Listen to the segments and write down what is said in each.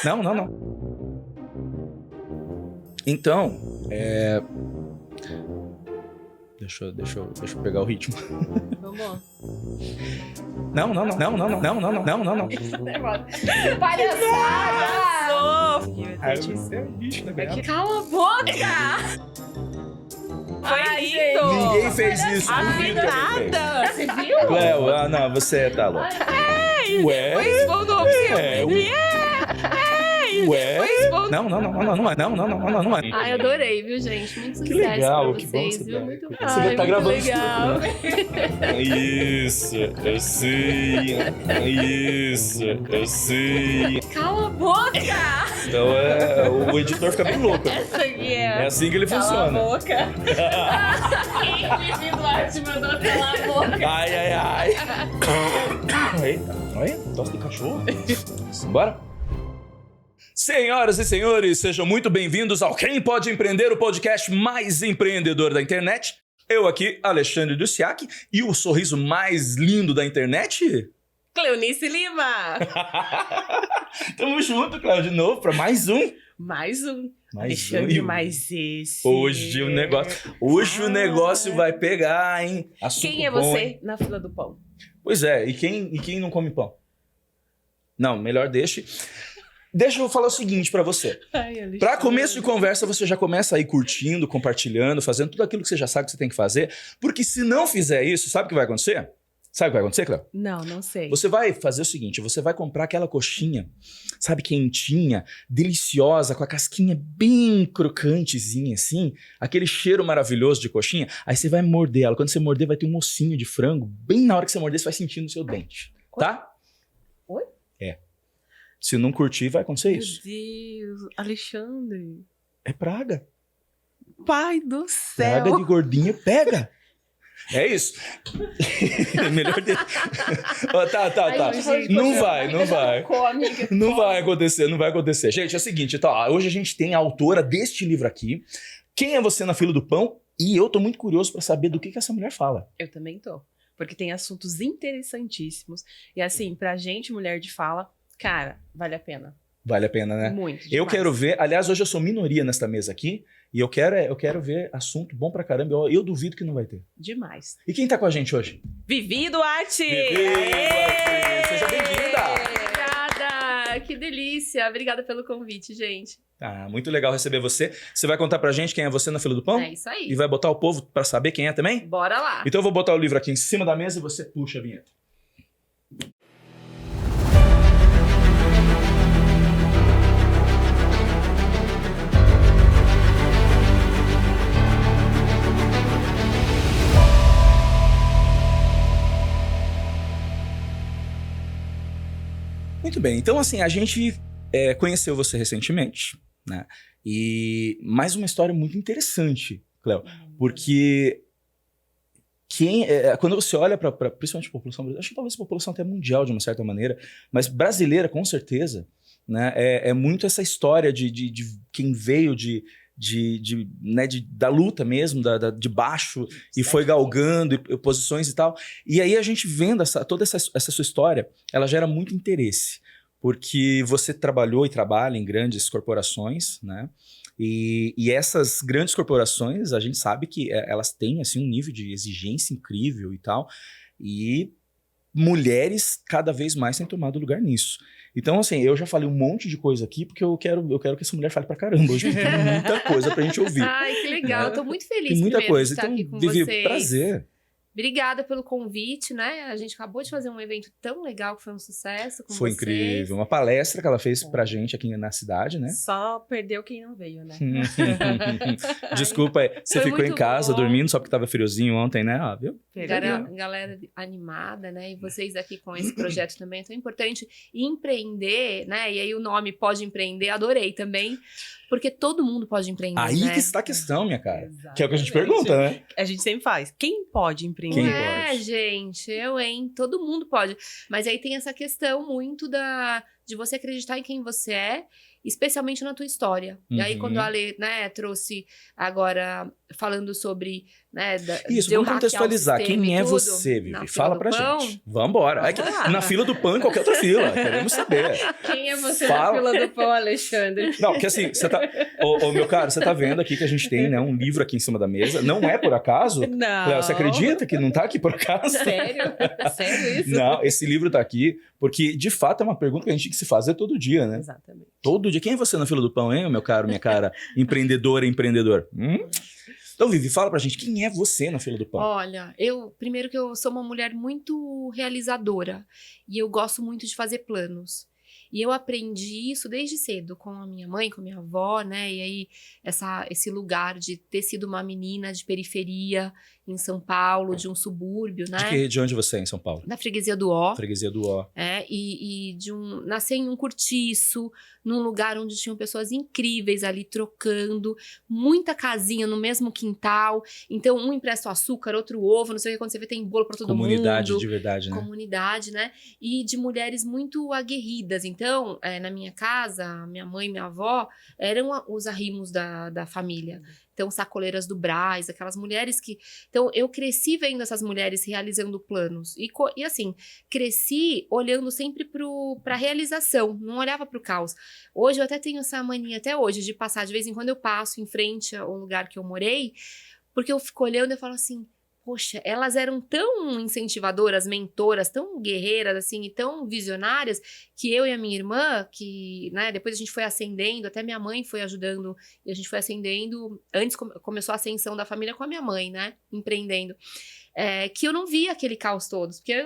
Não. Então, Deixa eu pegar o ritmo. Vamos lá. Não. Palhaçada! Ai, você é bicho, né? Cala a boca! Foi lindo! Ninguém fez isso. Duvido que alguém fez. Nada! Você viu? Cleo, não, você tá louco. Ué? Foi expor Não é. Ai, adorei, viu, gente? Muito sucesso legal, pra que bom vocês, você viu? tá- Muito você vai tá muito gravando legal. Isso, eu sei. Cala a boca! Então o editor fica bem louco. Essa aqui É assim que ele Cala funciona. a boca! Quem Duarte mandou calar a boca? Ai. Eita, olha, tosse de cachorro. Bora? Senhoras e senhores, sejam muito bem-vindos ao Quem Pode Empreender, o podcast mais empreendedor da internet. Eu aqui, Alexandre Dussiak, e o sorriso mais lindo da internet? Cleonice Lima! Tamo junto, Cléo, de novo, para mais um. Mais um. Mais Alexandre, um. mais esse. Hoje o negócio vai pegar, hein? Assunto Quem é bom, você hein? na fila do pão? Pois é, e quem não come pão? Não, melhor deixe. Deixa eu falar o seguinte pra você. Pra começo de conversa, você já começa aí curtindo, compartilhando, fazendo tudo aquilo que você já sabe que você tem que fazer. Porque se não fizer isso, sabe o que vai acontecer? Sabe o que vai acontecer, Cléo? Não sei. Você vai fazer o seguinte, você vai comprar aquela coxinha, sabe, quentinha, deliciosa, com a casquinha bem crocantezinha assim, aquele cheiro maravilhoso de coxinha, aí você vai morder ela. Quando você morder, vai ter um ossinho de frango, bem na hora que você morder, você vai sentir no seu dente, tá? Oi? É. Se não curtir, vai acontecer Meu isso. Deus, Alexandre. É praga. Pai do céu. Praga de gordinho pega. É isso. Melhor de... Ó, tá. Não vai. Não vai acontecer. Gente, é o seguinte, tá, hoje a gente tem a autora deste livro aqui. Quem é você na fila do pão? E eu tô muito curioso pra saber do que essa mulher fala. Eu também tô. Porque tem assuntos interessantíssimos. E assim, pra gente, mulher de fala, cara, vale a pena. Vale a pena, né? Muito. Eu demais. quero ver, aliás, hoje eu sou minoria nesta mesa aqui, e eu quero ver assunto bom pra caramba. Eu duvido que não vai ter. Demais. E quem tá com a gente hoje? Vivi Duarte! Vivi Duarte! Seja bem-vinda! Obrigada! Que delícia! Obrigada pelo convite, gente. Ah, muito legal receber você. Você vai contar pra gente quem é você na fila do pão? É isso aí. E vai botar o povo pra saber quem é também? Bora lá! Então eu vou botar o livro aqui em cima da mesa e você puxa a vinheta. Muito bem, então assim, a gente conheceu você recentemente, né? E mais uma história muito interessante, Cléo, porque quando você olha para principalmente a população brasileira, acho que talvez a população até mundial de uma certa maneira, mas brasileira com certeza, né? É muito essa história de quem veio da luta mesmo, de baixo, e foi galgando e posições e tal. E aí a gente vendo toda essa sua história, ela gera muito interesse, porque você trabalhou e trabalha em grandes corporações, né? E essas grandes corporações, a gente sabe que elas têm assim, um nível de exigência incrível e tal, e mulheres cada vez mais têm tomado lugar nisso. Então, assim, eu já falei um monte de coisa aqui, porque eu quero que essa mulher fale pra caramba. Hoje tem muita coisa pra gente ouvir. Ai, que legal. Eu tô muito feliz Tem muita primeiro coisa. de estar Então, aqui com Vivi, vocês. prazer. Obrigada pelo convite, né? A gente acabou de fazer um evento tão legal que foi um sucesso com Foi vocês. incrível. Uma palestra que ela fez pra gente aqui na cidade, né? Só perdeu quem não veio, né? Desculpa, você Foi ficou em muito casa bom. dormindo só porque tava friozinho ontem, né? Ah, viu? Galera animada, né? E vocês aqui com esse projeto também é tão importante. E empreender, né? E aí o nome Pode Empreender, adorei também. Porque todo mundo pode empreender, Aí né? que está a questão, minha cara. Exatamente. Que é o que a gente pergunta, né? A gente sempre faz. Quem pode empreender? Quem É, pode? gente, todo mundo pode. Mas aí tem essa questão muito de você acreditar em quem você é especialmente na tua história. E aí, Uhum. quando a Ale, né, trouxe agora, falando sobre, né, Isso, de eu vamos hackear o contextualizar. sistema Quem e é tudo, você, na Vivi? fila Fala do pra pão. gente. Vambora. É que Vamos lá. na fila do pão e qualquer outra fila. Queremos saber. Quem é você Fala. na fila do pão, Alexandre? Não, porque assim, você tá... Ô, meu caro, você tá vendo aqui que a gente tem, né, um livro aqui em cima da mesa. Não é por acaso? Não. Léo, você acredita que não tá aqui por acaso? Sério? Sério isso? Não, esse livro tá aqui porque, de fato, é uma pergunta que a gente tem que se fazer todo dia, né? Exatamente. Todo dia. Quem é você na fila do pão, hein, meu caro, minha cara? Empreendedora, empreendedor. Então, Vivi, fala pra gente, quem é você na fila do pão? Olha, primeiro que eu sou uma mulher muito realizadora e eu gosto muito de fazer planos. E eu aprendi isso desde cedo com a minha mãe, com a minha avó, né? E aí, esse lugar de ter sido uma menina de periferia em São Paulo, de um subúrbio, né? De onde você é em São Paulo? Da freguesia do Ó. Freguesia do Ó. E nascer em um cortiço, num lugar onde tinham pessoas incríveis ali trocando, muita casinha no mesmo quintal. Então, um empresta o açúcar, outro ovo, não sei o que, quando você vê, tem bolo pra todo Comunidade mundo. de verdade, né? Comunidade, né? E de mulheres muito aguerridas. Então, na minha casa, minha mãe e minha avó eram os arrimos da família. Então, sacoleiras do Brás, aquelas mulheres que... Então, eu cresci vendo essas mulheres realizando planos. E assim, cresci olhando sempre pra realização, não olhava pro caos. Hoje, eu até tenho essa mania, até hoje, de passar, de vez em quando eu passo em frente a um lugar que eu morei, porque eu fico olhando e falo assim... Poxa, elas eram tão incentivadoras, mentoras, tão guerreiras, assim, e tão visionárias, que eu e a minha irmã, que, né, depois a gente foi ascendendo, até minha mãe foi ajudando, e a gente foi ascendendo, antes começou a ascensão da família com a minha mãe, né, empreendendo, que eu não via aquele caos todo, porque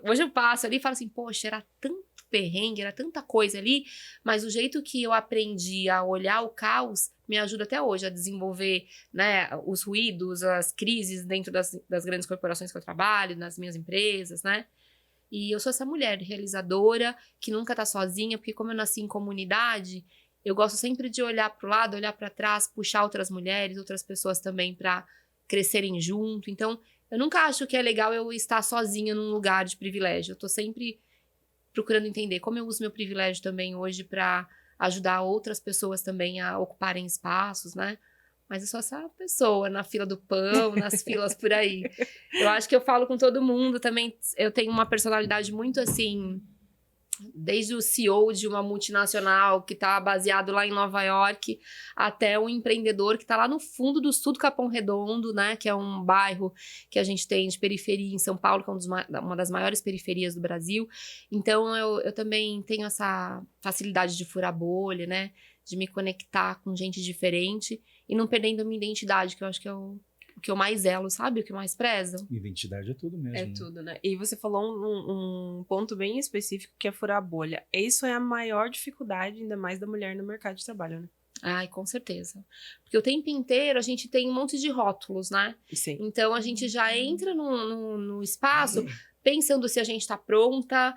hoje eu passo ali e falo assim, poxa, era tanto perrengue, era tanta coisa ali, mas o jeito que eu aprendi a olhar o caos me ajuda até hoje a desenvolver, né, os ruídos, as crises dentro das grandes corporações que eu trabalho, nas minhas empresas, né? E eu sou essa mulher realizadora, que nunca tá sozinha, porque como eu nasci em comunidade, eu gosto sempre de olhar pro lado, olhar para trás, puxar outras mulheres, outras pessoas também para crescerem junto. Então, eu nunca acho que é legal eu estar sozinha num lugar de privilégio. Eu tô sempre procurando entender como eu uso meu privilégio também hoje para ajudar outras pessoas também a ocuparem espaços, né? Mas eu sou essa pessoa na fila do pão, nas filas por aí. Eu acho que eu falo com todo mundo também. Eu tenho uma personalidade muito assim... Desde o CEO de uma multinacional que está baseado lá em Nova York, até o empreendedor que está lá no fundo do sul do Capão Redondo, né? Que é um bairro que a gente tem de periferia em São Paulo, que é uma das maiores periferias do Brasil. Então, eu também tenho essa facilidade de furar bolha, né? De me conectar com gente diferente e não perdendo a minha identidade, que eu acho que é o que eu mais zelo, sabe? O que eu mais prezo. Identidade é tudo mesmo. É tudo, né? E você falou um ponto bem específico, que é furar a bolha. Isso é a maior dificuldade, ainda mais da mulher no mercado de trabalho, né? Ai, com certeza. Porque o tempo inteiro a gente tem um monte de rótulos, né? Sim. Então a gente já entra no espaço pensando se a gente está pronta,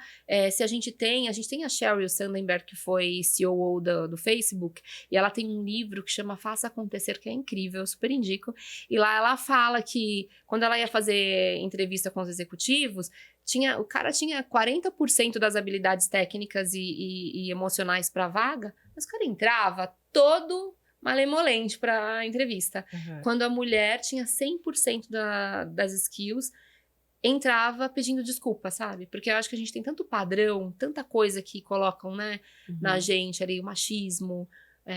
se a gente tem a Sheryl Sandberg, que foi CEO do Facebook, e ela tem um livro que chama Faça Acontecer, que é incrível, eu super indico, e lá ela fala que quando ela ia fazer entrevista com os executivos, o cara tinha 40% das habilidades técnicas e emocionais para a vaga, mas o cara entrava todo malemolente para a entrevista. Uhum. Quando a mulher tinha 100% das skills, entrava pedindo desculpa, sabe? Porque eu acho que a gente tem tanto padrão, tanta coisa que colocam, né, na gente ali, o machismo,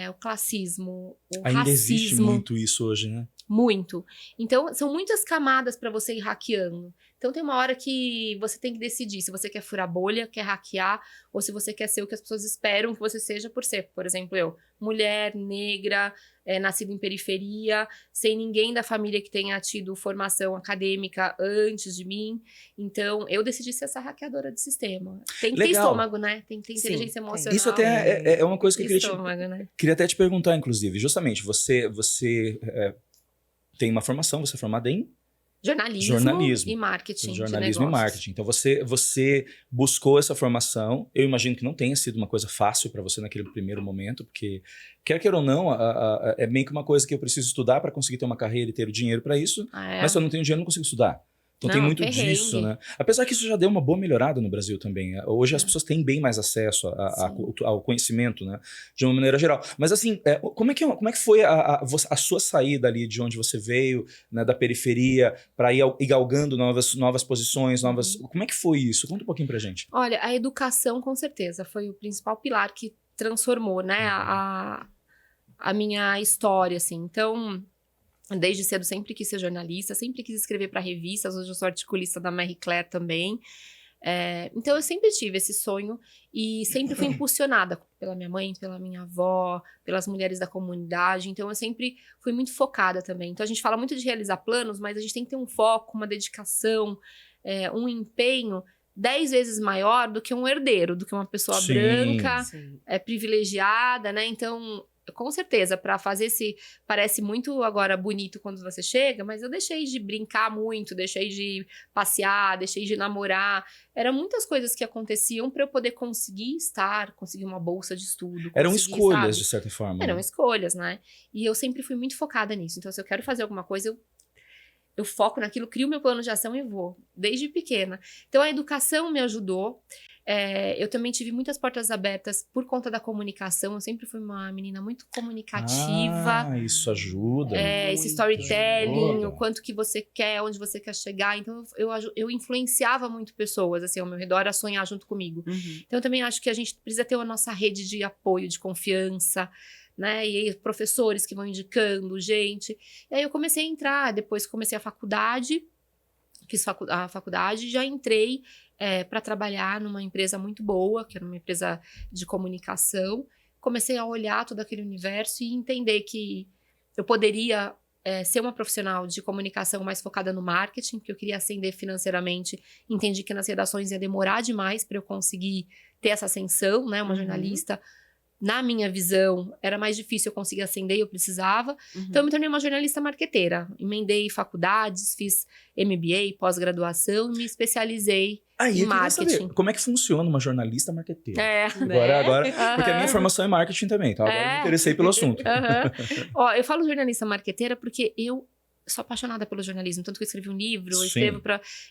o classismo, o Ainda racismo. existe muito isso hoje, né? Muito. Então, são muitas camadas para você ir hackeando. Então, tem uma hora que você tem que decidir se você quer furar bolha, quer hackear, ou se você quer ser o que as pessoas esperam que você seja por ser. Por exemplo, eu, mulher, negra, nascida em periferia, sem ninguém da família que tenha tido formação acadêmica antes de mim. Então, eu decidi ser essa hackeadora de sistema. Tem que ter Legal. estômago, né? Tem que ter Sim, inteligência tem. emocional. Isso até é uma coisa que eu estômago, né? queria até te perguntar, inclusive. Justamente, você tem uma formação, você é formada em Jornalismo e marketing. jornalismo e marketing. Então você buscou essa formação. Eu imagino que não tenha sido uma coisa fácil para você naquele primeiro momento, porque quer queira ou não, é meio que uma coisa que eu preciso estudar para conseguir ter uma carreira e ter o dinheiro para isso. Ah, Mas se eu não tenho dinheiro, eu não consigo estudar. Então Não, tem muito perrengue. disso, né? Apesar que isso já deu uma boa melhorada no Brasil também. Hoje as pessoas têm bem mais acesso ao conhecimento, né? De uma maneira geral. Mas assim, como é que foi a sua saída ali de onde você veio, né, da periferia, para ir galgando novas posições, Como é que foi isso? Conta um pouquinho pra gente. Olha, a educação, com certeza, foi o principal pilar que transformou, né, a minha história, assim. Então, desde cedo sempre quis ser jornalista, sempre quis escrever para revistas, hoje eu sou articulista da Marie Claire também. Então eu sempre tive esse sonho e sempre fui impulsionada pela minha mãe, pela minha avó, pelas mulheres da comunidade, então eu sempre fui muito focada também. Então a gente fala muito de realizar planos, mas a gente tem que ter um foco, uma dedicação, um empenho 10 vezes maior do que um herdeiro, do que uma pessoa branca, privilegiada, né? Então, com certeza, para fazer parece muito agora bonito quando você chega, mas eu deixei de brincar muito, deixei de passear, deixei de namorar. Eram muitas coisas que aconteciam para eu poder conseguir uma bolsa de estudo. Eram escolhas, de certa forma. Eram escolhas, né? E eu sempre fui muito focada nisso. Então, se eu quero fazer alguma coisa, eu foco naquilo, crio meu plano de ação e vou, desde pequena. Então, a educação me ajudou. Eu também tive muitas portas abertas por conta da comunicação. Eu sempre fui uma menina muito comunicativa. Isso ajuda. Esse storytelling, ajuda. o quanto que você quer, onde você quer chegar. Então, eu influenciava muito pessoas, assim, ao meu redor, a sonhar junto comigo. Então, eu também acho que a gente precisa ter a nossa rede de apoio, de confiança, né? E aí, professores que vão indicando gente. E aí, eu comecei a entrar, depois comecei a faculdade, fiz a faculdade, já entrei para trabalhar numa empresa muito boa, que era uma empresa de comunicação. Comecei a olhar todo aquele universo e entender que eu poderia ser uma profissional de comunicação mais focada no marketing, porque eu queria ascender financeiramente. Entendi que nas redações ia demorar demais para eu conseguir ter essa ascensão, né? Uma jornalista, na minha visão, era mais difícil eu conseguir ascender e eu precisava. Então, eu me tornei uma jornalista marqueteira. Emendei faculdades, fiz MBA, pós-graduação e me especializei em marketing. Saber, como é que funciona uma jornalista marqueteira? Né? Agora, porque a minha formação é marketing também, então agora eu me interessei pelo assunto. Ó, eu falo jornalista marqueteira porque eu sou apaixonada pelo jornalismo, tanto que eu escrevi um livro,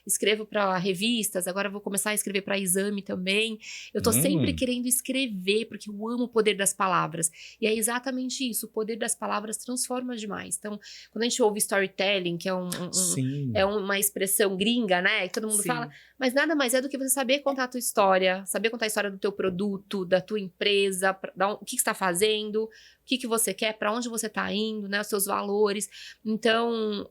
escrevo para revistas, agora vou começar a escrever para Exame também. Eu tô sempre querendo escrever, porque eu amo o poder das palavras. E é exatamente isso, o poder das palavras transforma demais. Então, quando a gente ouve storytelling, que é uma expressão gringa, né, que todo mundo fala, mas nada mais é do que você saber contar a tua história, saber contar a história do teu produto, da tua empresa, o que você está fazendo, o que você quer, para onde você está indo, né, os seus valores. Então,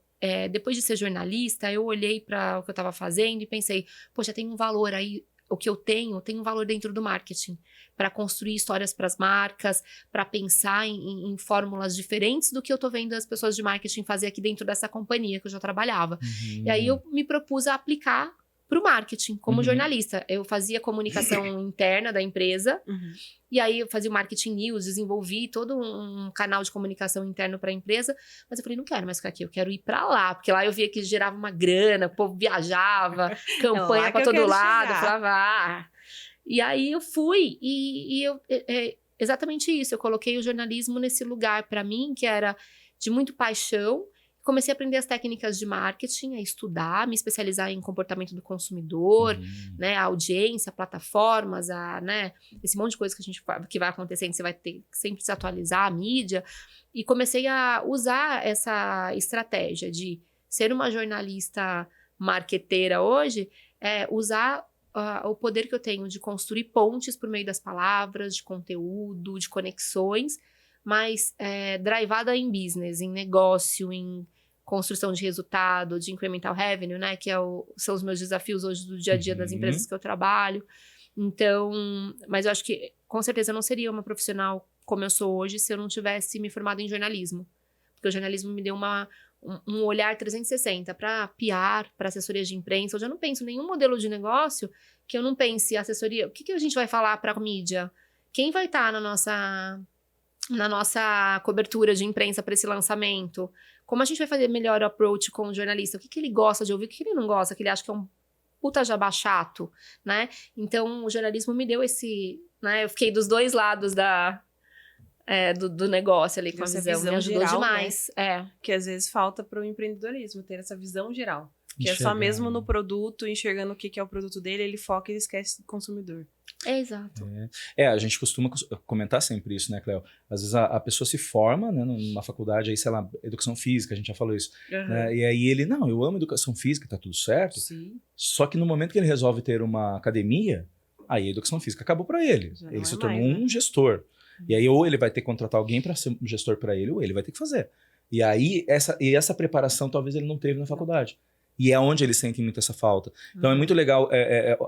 depois de ser jornalista, eu olhei para o que eu estava fazendo e pensei, poxa, tem um valor aí, o que eu tenho tem um valor dentro do marketing, para construir histórias para as marcas, para pensar em fórmulas diferentes do que eu estou vendo as pessoas de marketing fazer aqui dentro dessa companhia que eu já trabalhava. E aí eu me propus a aplicar para o marketing, como jornalista. Eu fazia comunicação interna da empresa, e aí eu fazia o marketing news, desenvolvi todo um canal de comunicação interno para a empresa, mas eu falei, não quero mais ficar aqui, eu quero ir para lá, porque lá eu via que gerava uma grana, o povo viajava, campanha para todo lado, eu falava, E aí eu fui, exatamente isso, eu coloquei o jornalismo nesse lugar para mim, que era de muito paixão. Comecei a aprender as técnicas de marketing, a estudar, me especializar em comportamento do consumidor, né, a audiência, plataformas, né, esse monte de coisa que vai acontecendo, você vai ter que sempre se atualizar, a mídia. E comecei a usar essa estratégia de ser uma jornalista marqueteira hoje, usar o poder que eu tenho de construir pontes por meio das palavras, de conteúdo, de conexões, mas drivada em business, em negócio, em construção de resultado, de incremental revenue, né? Que são os meus desafios hoje do dia a dia das empresas que eu trabalho. Então, mas eu acho que, com certeza, eu não seria uma profissional como eu sou hoje se eu não tivesse me formado em jornalismo. Porque o jornalismo me deu um olhar 360 para PR, para assessoria de imprensa. Eu já não penso em nenhum modelo de negócio que eu não pense assessoria. O que a gente vai falar para a mídia? Quem vai estar na nossa cobertura de imprensa para esse lançamento? Como a gente vai fazer melhor approach com o jornalista? O que ele gosta de ouvir, o que ele não gosta, que ele acha que é um puta jabá chato, né? Então, o jornalismo me deu esse... né? Eu fiquei dos dois lados do negócio ali com essa a visão. Me ajudou geral, demais. Né? Que às vezes falta para o empreendedorismo, ter essa visão geral. Que é só Enxergar, mesmo no né? produto, enxergando o que que é o produto dele, ele foca e ele esquece do consumidor. Exato. A gente costuma comentar sempre isso, né, Cleo? Às vezes a pessoa se forma, né, numa faculdade aí, sei lá, educação física, a gente já falou isso, né? E aí ele, não, eu amo educação física, tá tudo certo. Sim. Só que no momento que ele resolve ter uma academia, aí a educação física acabou para ele. Já não Ele é se tornou mais, né? um gestor. E aí ou ele vai ter que contratar alguém para ser um gestor para ele, ou ele vai ter que fazer. E aí essa preparação talvez ele não teve na faculdade. E é onde eles sentem muito essa falta. Então é muito legal,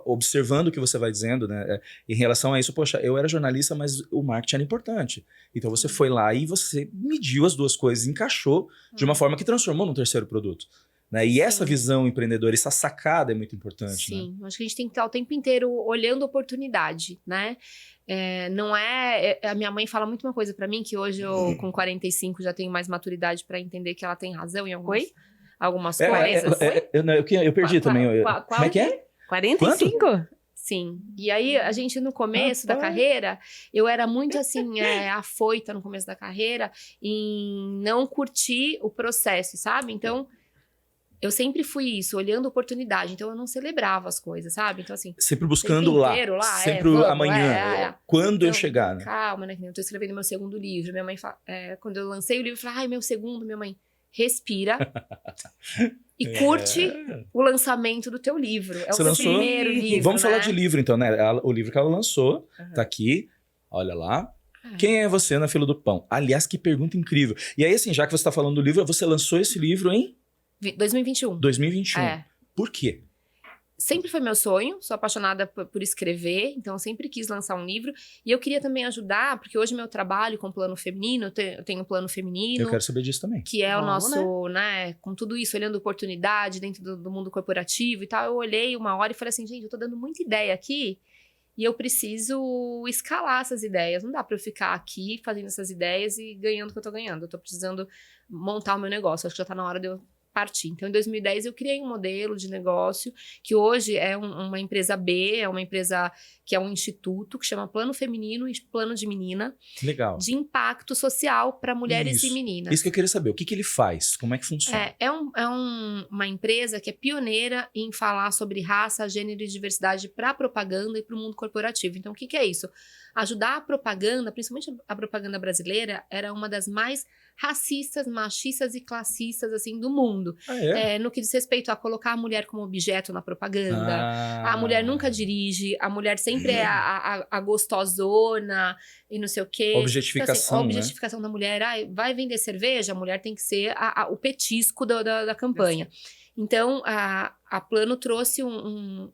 observando o que você vai dizendo, né? Em relação a isso, poxa, eu era jornalista, mas o marketing era importante. Então você foi lá e você mediu as duas coisas, encaixou de uma forma que transformou num terceiro produto. Né? E essa visão empreendedora, essa sacada é muito importante. Sim, né? acho que a gente tem que estar o tempo inteiro olhando oportunidade, né? Não é. A minha mãe fala muito uma coisa pra mim, que hoje eu, com 45, já tenho mais maturidade pra entender que ela tem razão em algumas coisas. Eu perdi também. Como é que é? 45? Sim. E aí, a gente, no começo da carreira, eu era muito, assim, afoita no começo da carreira em não curtir o processo, sabe? Então, eu sempre fui isso, olhando oportunidade. Então, eu não celebrava as coisas, sabe? Então, assim... Sempre buscando lá. Sempre amanhã. Quando eu chegar, né? Calma, né? Eu tô escrevendo meu segundo livro. Minha mãe fala... quando eu lancei o livro, eu falei, ai, meu segundo, minha mãe... Respira e curte o lançamento do teu livro. Você o lançou? Primeiro livro, Vamos falar né? de livro, então, né? O livro que ela lançou, tá aqui. Olha lá. Quem é você na fila do pão? Aliás, que pergunta incrível. E aí, assim, já que você tá falando do livro, você lançou esse livro em... 2021. 2021. Por quê? Sempre foi meu sonho, sou apaixonada por escrever, então eu sempre quis lançar um livro. E eu queria também ajudar, porque hoje meu trabalho com plano feminino, eu tenho um plano feminino. Eu quero saber disso também. Que é o nosso, né, com tudo isso, olhando oportunidade dentro do mundo corporativo e tal. Eu olhei uma hora e falei assim, gente, eu tô dando muita ideia aqui e eu preciso escalar essas ideias. Não dá pra eu ficar aqui fazendo essas ideias e ganhando o que eu tô ganhando. Eu tô precisando montar o meu negócio, acho que já tá na hora de eu partir. Então, em 2010, eu criei um modelo de negócio que hoje é uma empresa B, é uma empresa que é um instituto que chama Plano Feminino e Plano de Menina. Legal. De impacto social para mulheres e meninas. Isso que eu queria saber. O que ele faz? Como é que funciona? Uma empresa que é pioneira em falar sobre raça, gênero e diversidade para propaganda e para o mundo corporativo. Então, o que é isso? Ajudar a propaganda, principalmente a propaganda brasileira, era uma das mais racistas, machistas e classistas, assim, do mundo. No que diz respeito a colocar a mulher como objeto na propaganda. A mulher nunca dirige, a mulher sempre é a gostosona e não sei o quê. Objetificação, então, assim, objetificação da mulher. Vai vender cerveja, a mulher tem que ser o petisco da campanha. Então, a Plano trouxe um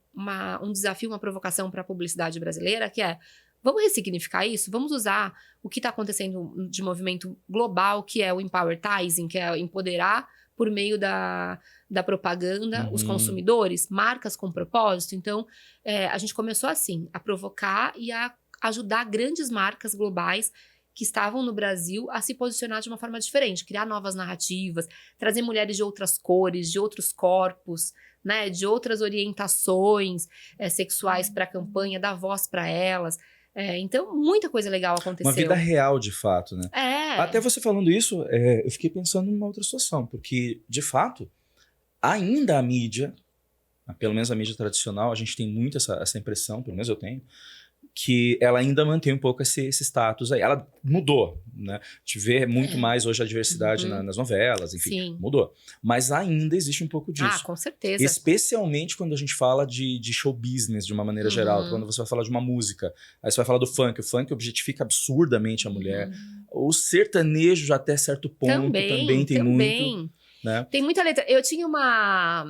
desafio, uma provocação para a publicidade brasileira, que é: vamos ressignificar isso? Vamos usar o que está acontecendo de movimento global, que é o empowertising, que é empoderar por meio da propaganda os consumidores, marcas com propósito. Então, a gente começou assim, a provocar e a ajudar grandes marcas globais que estavam no Brasil a se posicionar de uma forma diferente, criar novas narrativas, trazer mulheres de outras cores, de outros corpos, né, de outras orientações sexuais para a campanha, dar voz para elas. Então, muita coisa legal aconteceu. Uma vida real, de fato, né? É. Até você falando isso, eu fiquei pensando numa outra situação, porque, de fato, ainda a mídia, pelo menos a mídia tradicional, a gente tem muito essa impressão, pelo menos eu tenho, que ela ainda mantém um pouco esse status aí. Ela mudou, né? A gente vê muito mais hoje a diversidade nas novelas, enfim, Sim. Mudou. Mas ainda existe um pouco disso. Ah, com certeza. Especialmente quando a gente fala de show business, de uma maneira geral. Quando você vai falar de uma música, aí você vai falar do funk. O funk objetifica absurdamente a mulher. O sertanejo, até certo ponto, também tem muito. Né? Tem muita letra. Eu tinha uma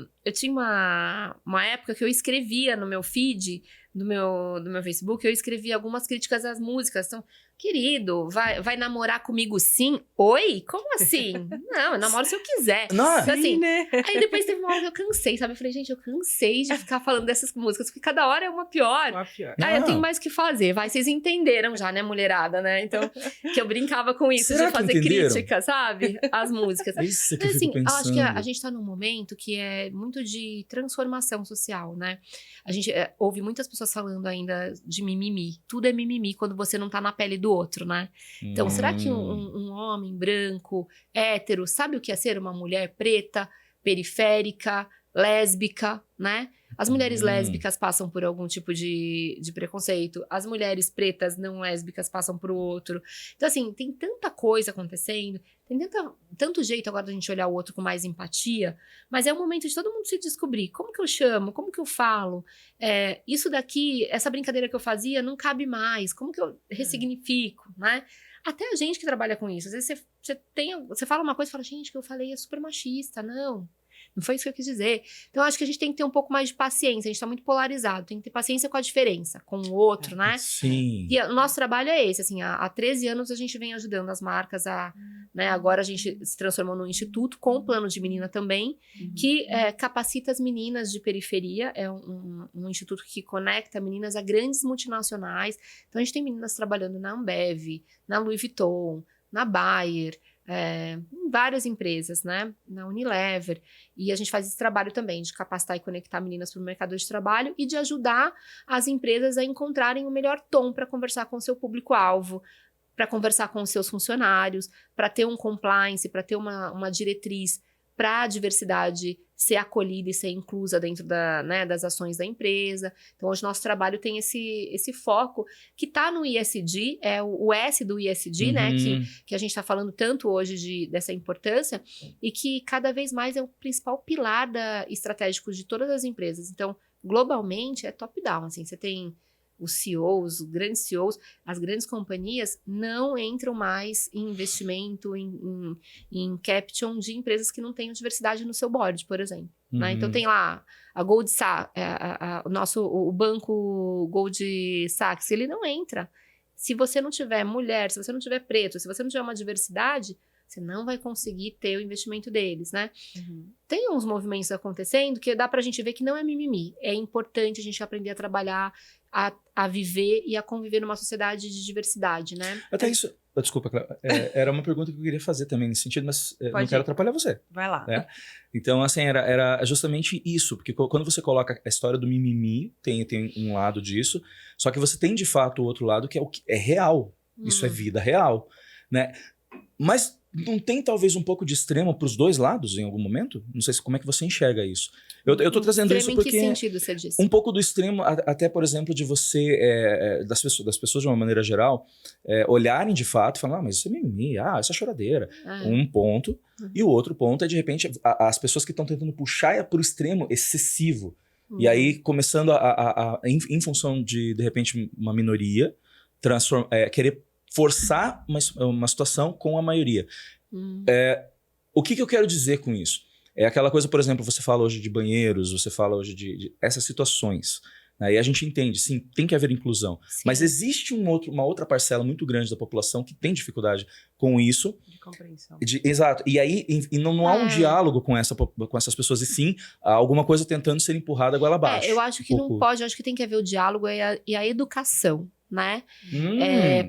época que eu escrevia no meu feed do meu Facebook, eu escrevia algumas críticas às músicas. Então, querido, vai namorar comigo sim? Oi? Como assim? Não, eu namoro se eu quiser. Não, então, assim, né? Aí depois teve uma hora que eu cansei, sabe? Eu falei, gente, eu cansei de ficar falando dessas músicas, porque cada hora é uma pior. Eu tenho mais o que fazer. Vocês entenderam já, né, mulherada, né? Então, que eu brincava com isso, Será de fazer que entenderam? crítica, sabe? Às músicas. Isso que Mas, eu fico pensando. eu acho que a gente tá num momento que é muito de transformação social, né? A gente ouve muitas pessoas falando ainda de mimimi. Tudo é mimimi quando você não tá na pele do outro, né? Então, será que um homem branco, hétero, sabe o que é ser uma mulher preta, periférica, lésbica, né? As mulheres lésbicas passam por algum tipo de preconceito. As mulheres pretas não lésbicas passam por outro. Então, assim, tem tanta coisa acontecendo. Tem tanto jeito agora da gente olhar o outro com mais empatia. Mas é o momento de todo mundo se descobrir. Como que eu chamo? Como que eu falo? Isso daqui, essa brincadeira que eu fazia não cabe mais. Como que eu ressignifico, né? Até a gente que trabalha com isso. Às vezes você fala uma coisa e fala, gente, o que eu falei é super machista. Não foi isso que eu quis dizer. Então, eu acho que a gente tem que ter um pouco mais de paciência. A gente tá muito polarizado. Tem que ter paciência com a diferença, com o outro, né? Sim. E o nosso trabalho é esse, assim, há 13 anos a gente vem ajudando as marcas né, agora a gente se transformou num instituto com plano de menina também, que capacita as meninas de periferia, é um instituto que conecta meninas a grandes multinacionais. Então, a gente tem meninas trabalhando na Ambev, na Louis Vuitton, na Bayer, em várias empresas, né? Na Unilever. E a gente faz esse trabalho também de capacitar e conectar meninas para o mercado de trabalho e de ajudar as empresas a encontrarem o melhor tom para conversar com o seu público-alvo, para conversar com os seus funcionários, para ter um compliance, para ter uma diretriz para a diversidade ser acolhida e ser inclusa dentro das ações da empresa. Então, hoje nosso trabalho tem esse foco que está no ISD, é o S do ISD, né? Que a gente está falando tanto hoje dessa importância e que cada vez mais é o principal pilar estratégico de todas as empresas. Então, globalmente, é top-down, assim, você tem os CEOs, os grandes CEOs, as grandes companhias não entram mais em investimento, em caption de empresas que não tenham diversidade no seu board, por exemplo. Né? Então tem lá a Gold Sachs, o banco Gold Sachs, ele não entra. Se você não tiver mulher, se você não tiver preto, se você não tiver uma diversidade, você não vai conseguir ter o investimento deles, né? Tem uns movimentos acontecendo que dá pra gente ver que não é mimimi. É importante a gente aprender a trabalhar, a viver e a conviver numa sociedade de diversidade, né? Até isso... Desculpa, Clara, era uma pergunta que eu queria fazer também nesse sentido, mas não quero atrapalhar você. Vai lá. Né? Então, assim, era justamente isso, porque quando você coloca a história do mimimi, tem um lado disso, só que você tem de fato o outro lado que é real. Isso é vida real, né? Mas não tem talvez um pouco de extremo para os dois lados em algum momento? Não sei como é que você enxerga isso. Eu tô trazendo isso porque... Em que sentido você disse? Um pouco do extremo, até por exemplo, de você, das pessoas de uma maneira geral, olharem de fato e falar, mas isso é mimimi, isso é choradeira. Um ponto. E o outro ponto é, de repente, as pessoas que estão tentando puxar para o extremo excessivo. E aí, começando em função de repente, uma minoria, querer forçar uma situação com a maioria. O que eu quero dizer com isso? É aquela coisa, por exemplo, você fala hoje de banheiros, você fala hoje de essas situações. Né? E a gente entende, sim, tem que haver inclusão. Sim. Mas existe uma outra parcela muito grande da população que tem dificuldade com isso. De compreensão. Exato. E aí não há um diálogo com essas pessoas, e sim alguma coisa tentando ser empurrada goela abaixo. Eu acho que não pode, eu acho que tem que haver o diálogo e a educação. Né?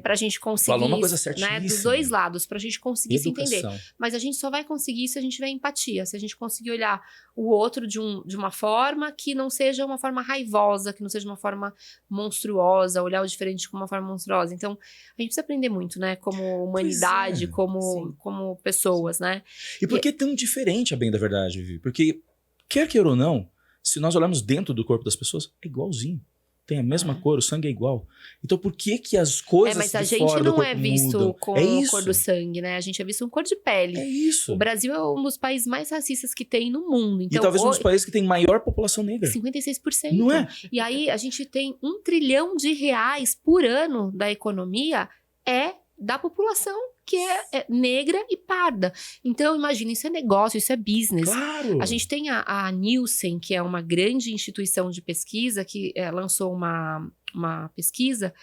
Pra gente conseguir. Falou uma coisa certíssima. Né? Dos dois lados, pra gente conseguir se entender. Mas a gente só vai conseguir isso se a gente tiver empatia, se a gente conseguir olhar o outro de uma forma que não seja uma forma raivosa, que não seja uma forma monstruosa, olhar o diferente como uma forma monstruosa. Então, a gente precisa aprender muito, né? Como humanidade, como pessoas, né? E por que tão diferente, a bem da verdade, Vivi? Porque, quer queira ou não, se nós olharmos dentro do corpo das pessoas, é igualzinho. Tem a mesma cor, o sangue é igual. Então por que as coisas mas a de gente fora não é visto mudam? com a cor do sangue, né? A gente é visto com cor de pele. É isso. O Brasil é um dos países mais racistas que tem no mundo. Então, e talvez um dos países que tem maior população negra. 56%. Não é? E aí a gente tem R$1 trilhão por ano da economia da população que é negra e parda. Então, imagina, isso é negócio, isso é business. Claro! A gente tem a Nielsen, que é uma grande instituição de pesquisa, que lançou uma pesquisa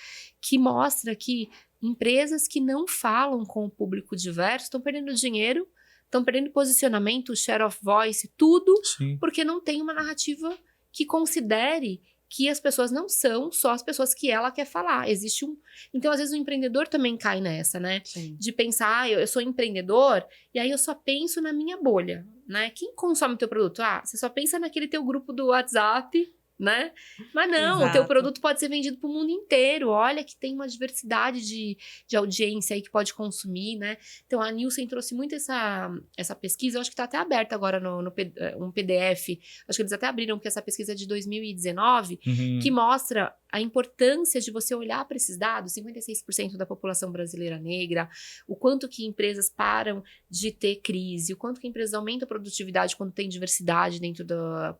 que mostra que empresas que não falam com o público diverso estão perdendo dinheiro, estão perdendo posicionamento, share of voice, tudo, porque não tem uma narrativa que considere que as pessoas não são só as pessoas que ela quer falar. Existe Então, às vezes, o empreendedor também cai nessa, né? Sim. De pensar, eu sou empreendedor, e aí eu só penso na minha bolha, né? Quem consome o teu produto? Você só pensa naquele teu grupo do WhatsApp né? Mas não, o Exato. teu produto pode ser vendido para o mundo inteiro. Olha que tem uma diversidade de audiência aí que pode consumir, né? Então, a Nielsen trouxe muito essa pesquisa. Eu acho que está até aberta agora um PDF. Acho que eles até abriram, porque essa pesquisa é de 2019, que mostra a importância de você olhar para esses dados. 56% da população brasileira negra, o quanto que empresas param de ter crise, o quanto que empresas aumentam a produtividade quando tem diversidade dentro da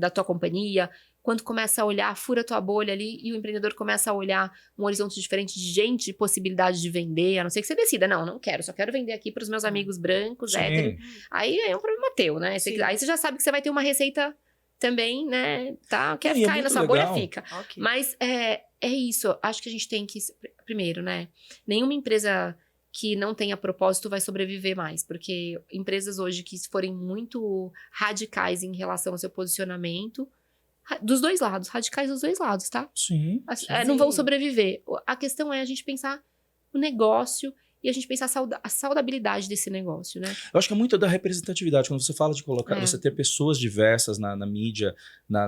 tua companhia, quando começa a olhar, fura tua bolha ali e o empreendedor começa a olhar um horizonte diferente de gente, de possibilidade de vender, a não ser que você decida, não quero, só quero vender aqui para os meus amigos brancos, héteros. Aí é um problema teu, né? Aí você já sabe que você vai ter uma receita também, né? Tá? Quer ficar aí na sua bolha, fica. Okay. Mas é isso, acho que a gente tem que, primeiro, né? Nenhuma empresa que não tenha propósito vai sobreviver mais, porque empresas hoje que forem muito radicais em relação ao seu posicionamento, dos dois lados, radicais dos dois lados, tá? Sim. Não vão sobreviver. A questão é a gente pensar o negócio e a gente pensar a saudabilidade desse negócio, né? Eu acho que é muito da representatividade. Quando você fala de colocar, você ter pessoas diversas na mídia, na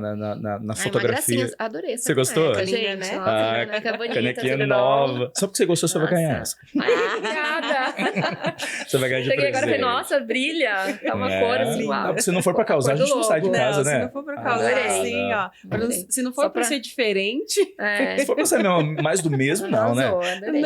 fotografia. Uma gracinha, adorei essa Você gostou? caneca, Linda, gente. né? Nossa, caneca bonita. Canequinha tudo nova. Só porque você gostou, você vai ganhar essa. Obrigada. Você vai ganhar de Cheguei agora e presente. falei, nossa, brilha. Tá uma cor assim, uau. Se não for pra causar, a gente não sai de casa, Se né? não for pra causar, Adorei. assim, ó. Adorei. Se não for pra ser diferente... Se for pra ser mais do mesmo, não, né? Adorei.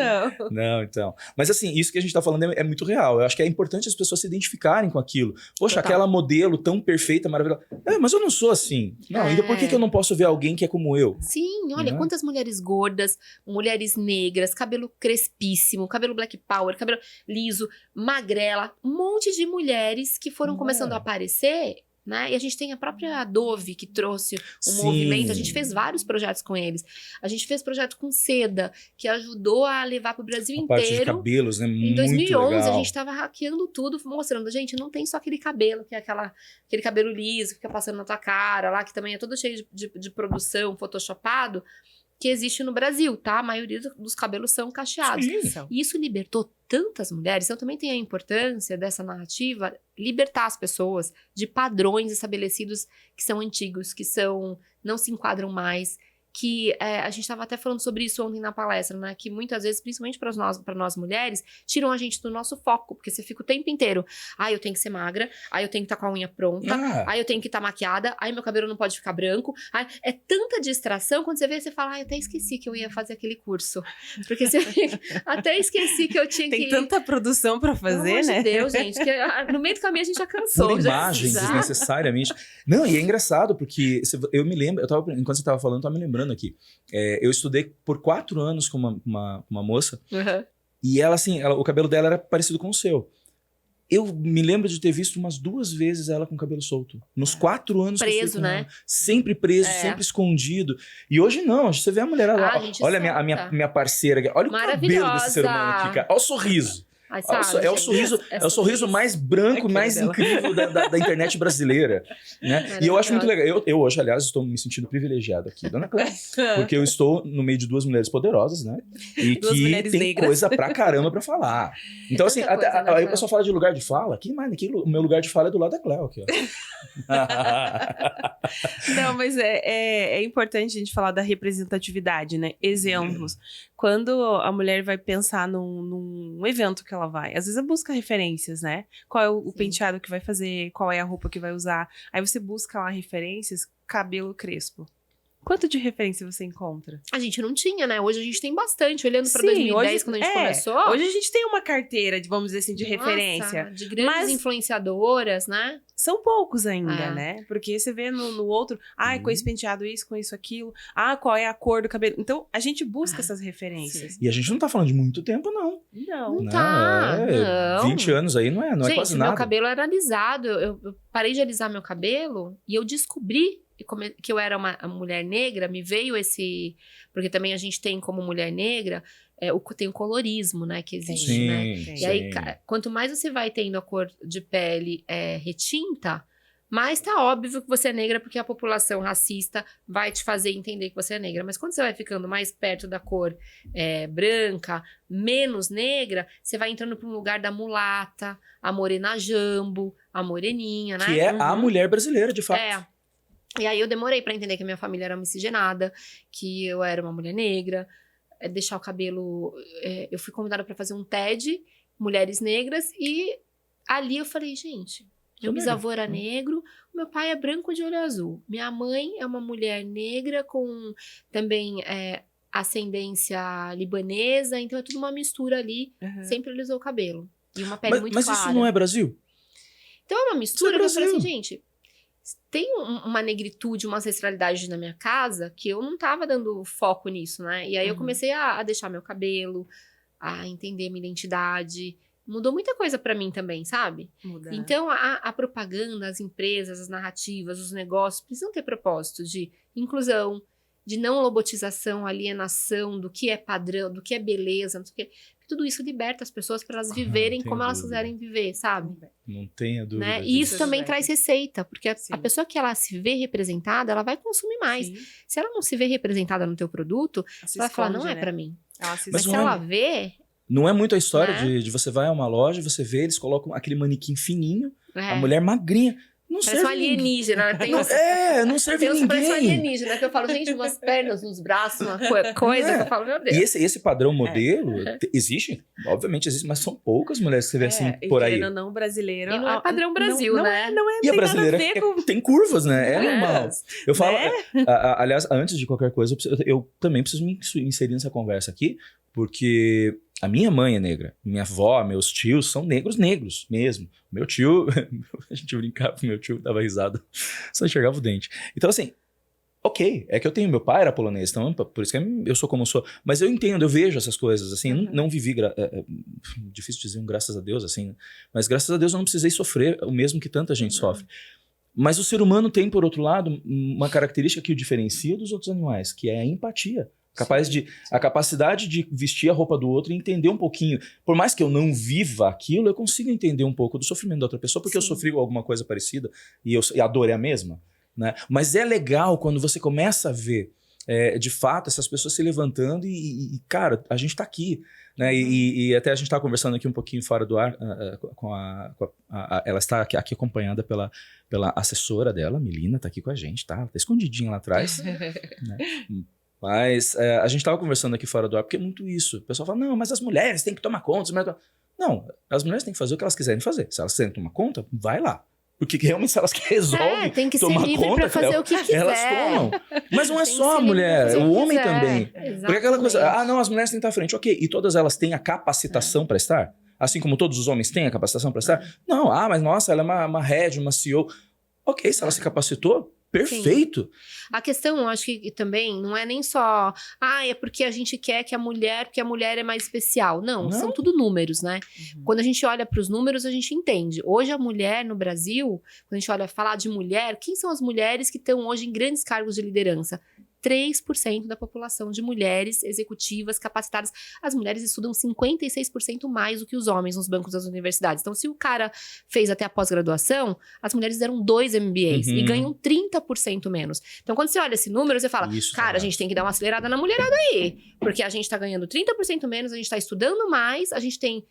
Não. Então. Mas assim, isso que a gente tá falando é muito real. Eu acho que é importante as pessoas se identificarem com aquilo. Poxa, Total. aquela modelo tão perfeita, maravilhosa. Mas eu não sou assim. Não, então por que eu não posso ver alguém que é como eu? Sim, olha, quantas mulheres gordas, mulheres negras, cabelo crespíssimo, cabelo black power, cabelo liso, magrela, um monte de mulheres que foram começando a aparecer, né? E a gente tem a própria Dove que trouxe um movimento, a gente fez vários projetos com eles. A gente fez projeto com Seda, que ajudou a levar para o Brasil A parte de inteiro. cabelos, né? Em Muito 2011, legal. a gente tava hackeando tudo, mostrando, gente, não tem só aquele cabelo, que é aquele cabelo liso que fica passando na tua cara lá, que também é todo cheio de produção, photoshopado, que existe no Brasil, tá? A maioria dos cabelos são cacheados. Sim. E isso libertou tantas mulheres. Então também tem a importância dessa narrativa libertar as pessoas de padrões estabelecidos que são antigos, que não se enquadram mais, que a gente estava até falando sobre isso ontem na palestra, né? Que muitas vezes, principalmente para nós mulheres, tiram a gente do nosso foco, porque você fica o tempo inteiro. Eu tenho que ser magra, eu tenho que estar com a unha pronta, eu tenho que estar maquiada, meu cabelo não pode ficar branco. É tanta distração, quando você vê, você fala, eu até esqueci que eu ia fazer aquele curso. Porque você fica, até esqueci que eu tinha que... Tem tanta produção pra fazer, Pelo né? amor de Deus, gente, que no meio do caminho a gente já cansou. Por imagens, desnecessariamente. Não, e é engraçado, porque eu me lembro, enquanto você estava falando, eu estava me lembrando aqui. Eu estudei por 4 anos com uma moça, e ela, assim, o cabelo dela era parecido com o seu. Eu me lembro de ter visto umas 2 vezes ela com o cabelo solto. Nos 4 anos que eu preso, fui com né? ela. Sempre preso, sempre escondido. E hoje não, você vê a mulher lá. Olha a minha parceira aqui. Olha o cabelo desse ser humano aqui, cara. Olha o sorriso. É o sorriso mais branco, mais incrível da internet brasileira, né? E eu acho muito legal. Eu hoje, aliás, estou me sentindo privilegiado aqui, dona Cléia, porque eu estou no meio de 2 mulheres poderosas, né? E que tem negras. coisa pra caramba pra falar. Então, assim, aí o pessoal fala de lugar de fala. O meu lugar de fala é do lado da Cléia aqui, ó. Não, mas é importante a gente falar da representatividade, né? Exemplos. Quando a mulher vai pensar num evento que ela vai, às vezes ela busca referências, né? Qual é o penteado que vai fazer, qual é a roupa que vai usar. Aí você busca lá referências, cabelo crespo. Quanto de referência você encontra? A gente não tinha, né? Hoje a gente tem bastante. Olhando pra 2010, quando a gente começou... Hoje a gente tem uma carteira, vamos dizer assim, de referência. De grandes influenciadoras, né? São poucos ainda, né? Porque você vê no outro, com esse penteado isso, com isso, aquilo. Qual é a cor do cabelo? Então, a gente busca essas referências. Sim. E a gente não tá falando de muito tempo, não. Não tá. Não. 20 anos aí não é gente, quase nada. Meu cabelo era alisado. Eu parei de alisar meu cabelo e eu descobri que eu era uma mulher negra, me veio esse... Porque também a gente tem como mulher negra, tem o colorismo, né, que existe, né? E aí, quanto mais você vai tendo a cor de pele retinta, mais tá óbvio que você é negra, porque a população racista vai te fazer entender que você é negra. Mas quando você vai ficando mais perto da cor branca, menos negra, você vai entrando para um lugar da mulata, a morena jambo, a moreninha, né? Que é a mulher brasileira, de fato. E aí eu demorei pra entender que a minha família era miscigenada, que eu era uma mulher negra, deixar o cabelo... eu fui convidada pra fazer um TED, Mulheres Negras, e ali eu falei, gente, meu bisavô era negro, meu pai é branco de olho azul, minha mãe é uma mulher negra com também ascendência libanesa, então é tudo uma mistura ali, sempre alisou o cabelo. E uma pele muito clara. Mas isso não é Brasil? Então é uma mistura, Isso é eu falei assim, Brasil. gente, tem uma negritude, uma ancestralidade na minha casa que eu não tava dando foco nisso, né? E aí eu comecei a deixar meu cabelo, a entender minha identidade. Mudou muita coisa pra mim também, sabe? Muda. Então a propaganda, as empresas, as narrativas, os negócios precisam ter propósito de inclusão, de não lobotização, alienação do que é padrão, do que é beleza, não sei o quê. Tudo isso liberta as pessoas para elas viverem como elas quiserem viver, sabe? Não tenha dúvida. Né? disso. E isso também traz receita, porque a Sim. pessoa que ela se vê representada, ela vai consumir mais. Sim. Se ela não se vê representada no teu produto, Se ela vai falar, esconde, não é né? pra mim. Ela se Mas Mas não se é- ela vê, Não é muito a história Né? de você vai a uma loja, você vê, eles colocam aquele manequim fininho, a é, mulher magrinha. Não parece um serve ninguém. alienígena. Né? Tem Não, uns, não serve tem uns que parecem um ninguém. alienígena, que eu falo, gente, umas pernas, uns braços, uma coisa, É. que eu falo, meu Deus. E esse padrão modelo existe? Obviamente existe, mas são poucas mulheres que você vê assim e por aí. querendo ou não, brasileiro. E não é padrão Brasil, não, né? Não é, E a tem nada brasileira ver com... tem curvas, né? É normal. Eu falo, Né? aliás, antes de qualquer coisa, eu também preciso me inserir nessa conversa aqui, porque a minha mãe é negra, minha avó, meus tios são negros mesmo. Meu tio, a gente brincava, meu tio dava risada, só enxergava o dente. Então, assim, ok, é que eu tenho, meu pai era polonês, então por isso que eu sou como sou. Mas eu entendo, eu vejo essas coisas, assim, eu não vivi, difícil dizer um graças a Deus, assim, né? Mas graças a Deus eu não precisei sofrer o mesmo que tanta gente sofre. Mas o ser humano tem, por outro lado, uma característica que o diferencia dos outros animais, que é a empatia. A capacidade de vestir a roupa do outro e entender um pouquinho. Por mais que eu não viva aquilo, eu consigo entender um pouco do sofrimento da outra pessoa, porque eu sofri alguma coisa parecida e a dor é a mesma. Né? Mas é legal quando você começa a ver, de fato, essas pessoas se levantando e cara, a gente tá aqui. Né? E até a gente estava conversando aqui um pouquinho fora do ar ela está aqui acompanhada pela assessora dela, Melina, tá aqui com a gente, tá? Ela tá escondidinha lá atrás. Né? Mas a gente estava conversando aqui fora do ar, porque é muito isso. O pessoal fala, não, mas as mulheres têm que tomar conta. Não, as mulheres têm que fazer o que elas quiserem fazer. Se elas quiserem tomar conta, vai lá. Porque realmente se elas resolvem tem que ser tomar livre conta, pra fazer o que quiser. elas tomam. Mas não é Tem que só ser a livre pra mulher, fazer o o que homem quiser. também. Porque aquela coisa, Exatamente. não, as mulheres têm que estar à frente. Ok, e todas elas têm a capacitação para estar? Assim como todos os homens têm a capacitação para estar? Não, mas nossa, ela é uma head, uma CEO. Ok, se ela se capacitou, perfeito. A questão, eu acho que também não é nem só, é porque a gente quer que porque a mulher é mais especial. Não, são tudo números, né? Quando a gente olha para os números, a gente entende. Hoje a mulher no Brasil, quando a gente olha falar de mulher, quem são as mulheres que estão hoje em grandes cargos de liderança? 3% da população de mulheres executivas capacitadas. As mulheres estudam 56% mais do que os homens nos bancos das universidades. Então, se o cara fez até a pós-graduação, as mulheres fizeram 2 MBAs e ganham 30% menos. Então, quando você olha esse número, você fala, Isso, cara, a gente tem que dar uma acelerada na mulherada aí. Porque a gente tá ganhando 30% menos, a gente tá estudando mais, a gente tem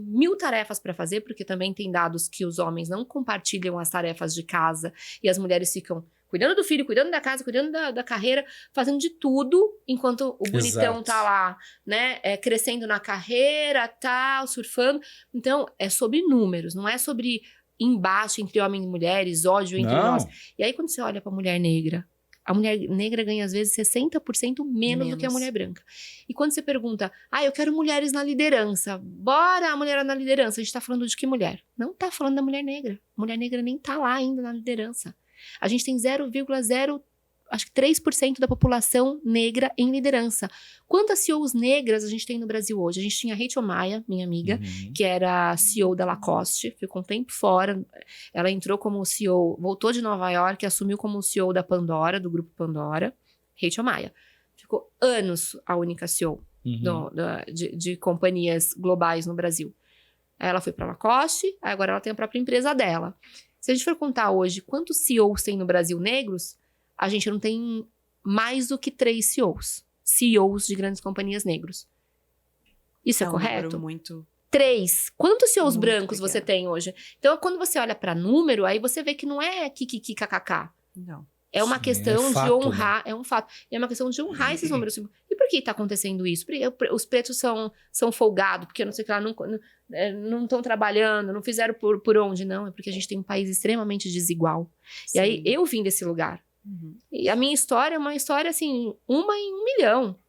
1000 tarefas para fazer, porque também tem dados que os homens não compartilham as tarefas de casa e as mulheres ficam cuidando do filho, cuidando da casa, cuidando da carreira, fazendo de tudo, enquanto o bonitão Exato. tá lá, né, crescendo na carreira, tal, surfando. Então, é sobre números, não é sobre embate entre homens e mulheres, ódio entre nós. E aí, quando você olha pra mulher negra, a mulher negra ganha, às vezes, 60% menos do que a mulher branca. E quando você pergunta, eu quero mulheres na liderança, bora a mulher na liderança, a gente tá falando de que mulher? Não tá falando da mulher negra. A mulher negra nem tá lá ainda na liderança. A gente tem 0,03% da população negra em liderança. Quantas CEOs negras a gente tem no Brasil hoje? A gente tinha a Rachel Maia, minha amiga, que era CEO da Lacoste, ficou um tempo fora. Ela entrou como CEO, voltou de Nova York, assumiu como CEO da Pandora, do grupo Pandora. Rachel Maia. Ficou anos a única CEO de companhias globais no Brasil. Aí ela foi para Lacoste, aí agora ela tem a própria empresa dela. Se a gente for contar hoje quantos CEOs tem no Brasil negros, a gente não tem mais do que 3 CEOs. CEOs de grandes companhias negros. Isso é correto? Muito... 3. Quantos CEOs Muito brancos pequeno. você tem hoje? Então, quando você olha para número, aí você vê que não é kkkkkk. Não. É uma Sim, questão é de fato, honrar, é um fato. E é uma questão de honrar esses números. E por que está acontecendo isso? Porque os pretos são folgados, porque não sei o que lá, não estão trabalhando, não fizeram por onde. Não, é porque a gente tem um país extremamente desigual. Sim. E aí, eu vim desse lugar. Uhum. E a minha história é uma história, assim, 1 em 1 milhão.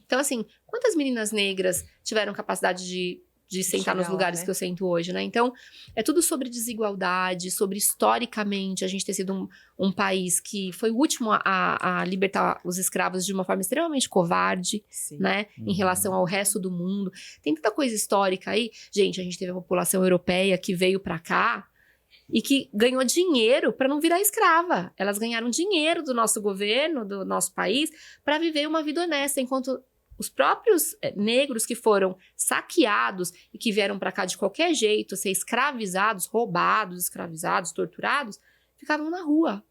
Então, assim, quantas meninas negras tiveram capacidade de sentar nos chegar lá, lugares né? que eu sento hoje, né? Então, é tudo sobre desigualdade, sobre historicamente a gente ter sido um país que foi o último a libertar os escravos de uma forma extremamente covarde, Sim. né? Uhum. Em relação ao resto do mundo. Tem tanta coisa histórica aí. Gente, a gente teve a população europeia que veio pra cá e que ganhou dinheiro para não virar escrava. Elas ganharam dinheiro do nosso governo, do nosso país, para viver uma vida honesta, enquanto os próprios negros que foram saqueados e que vieram para cá de qualquer jeito, ser escravizados, roubados, escravizados, torturados, ficavam na rua.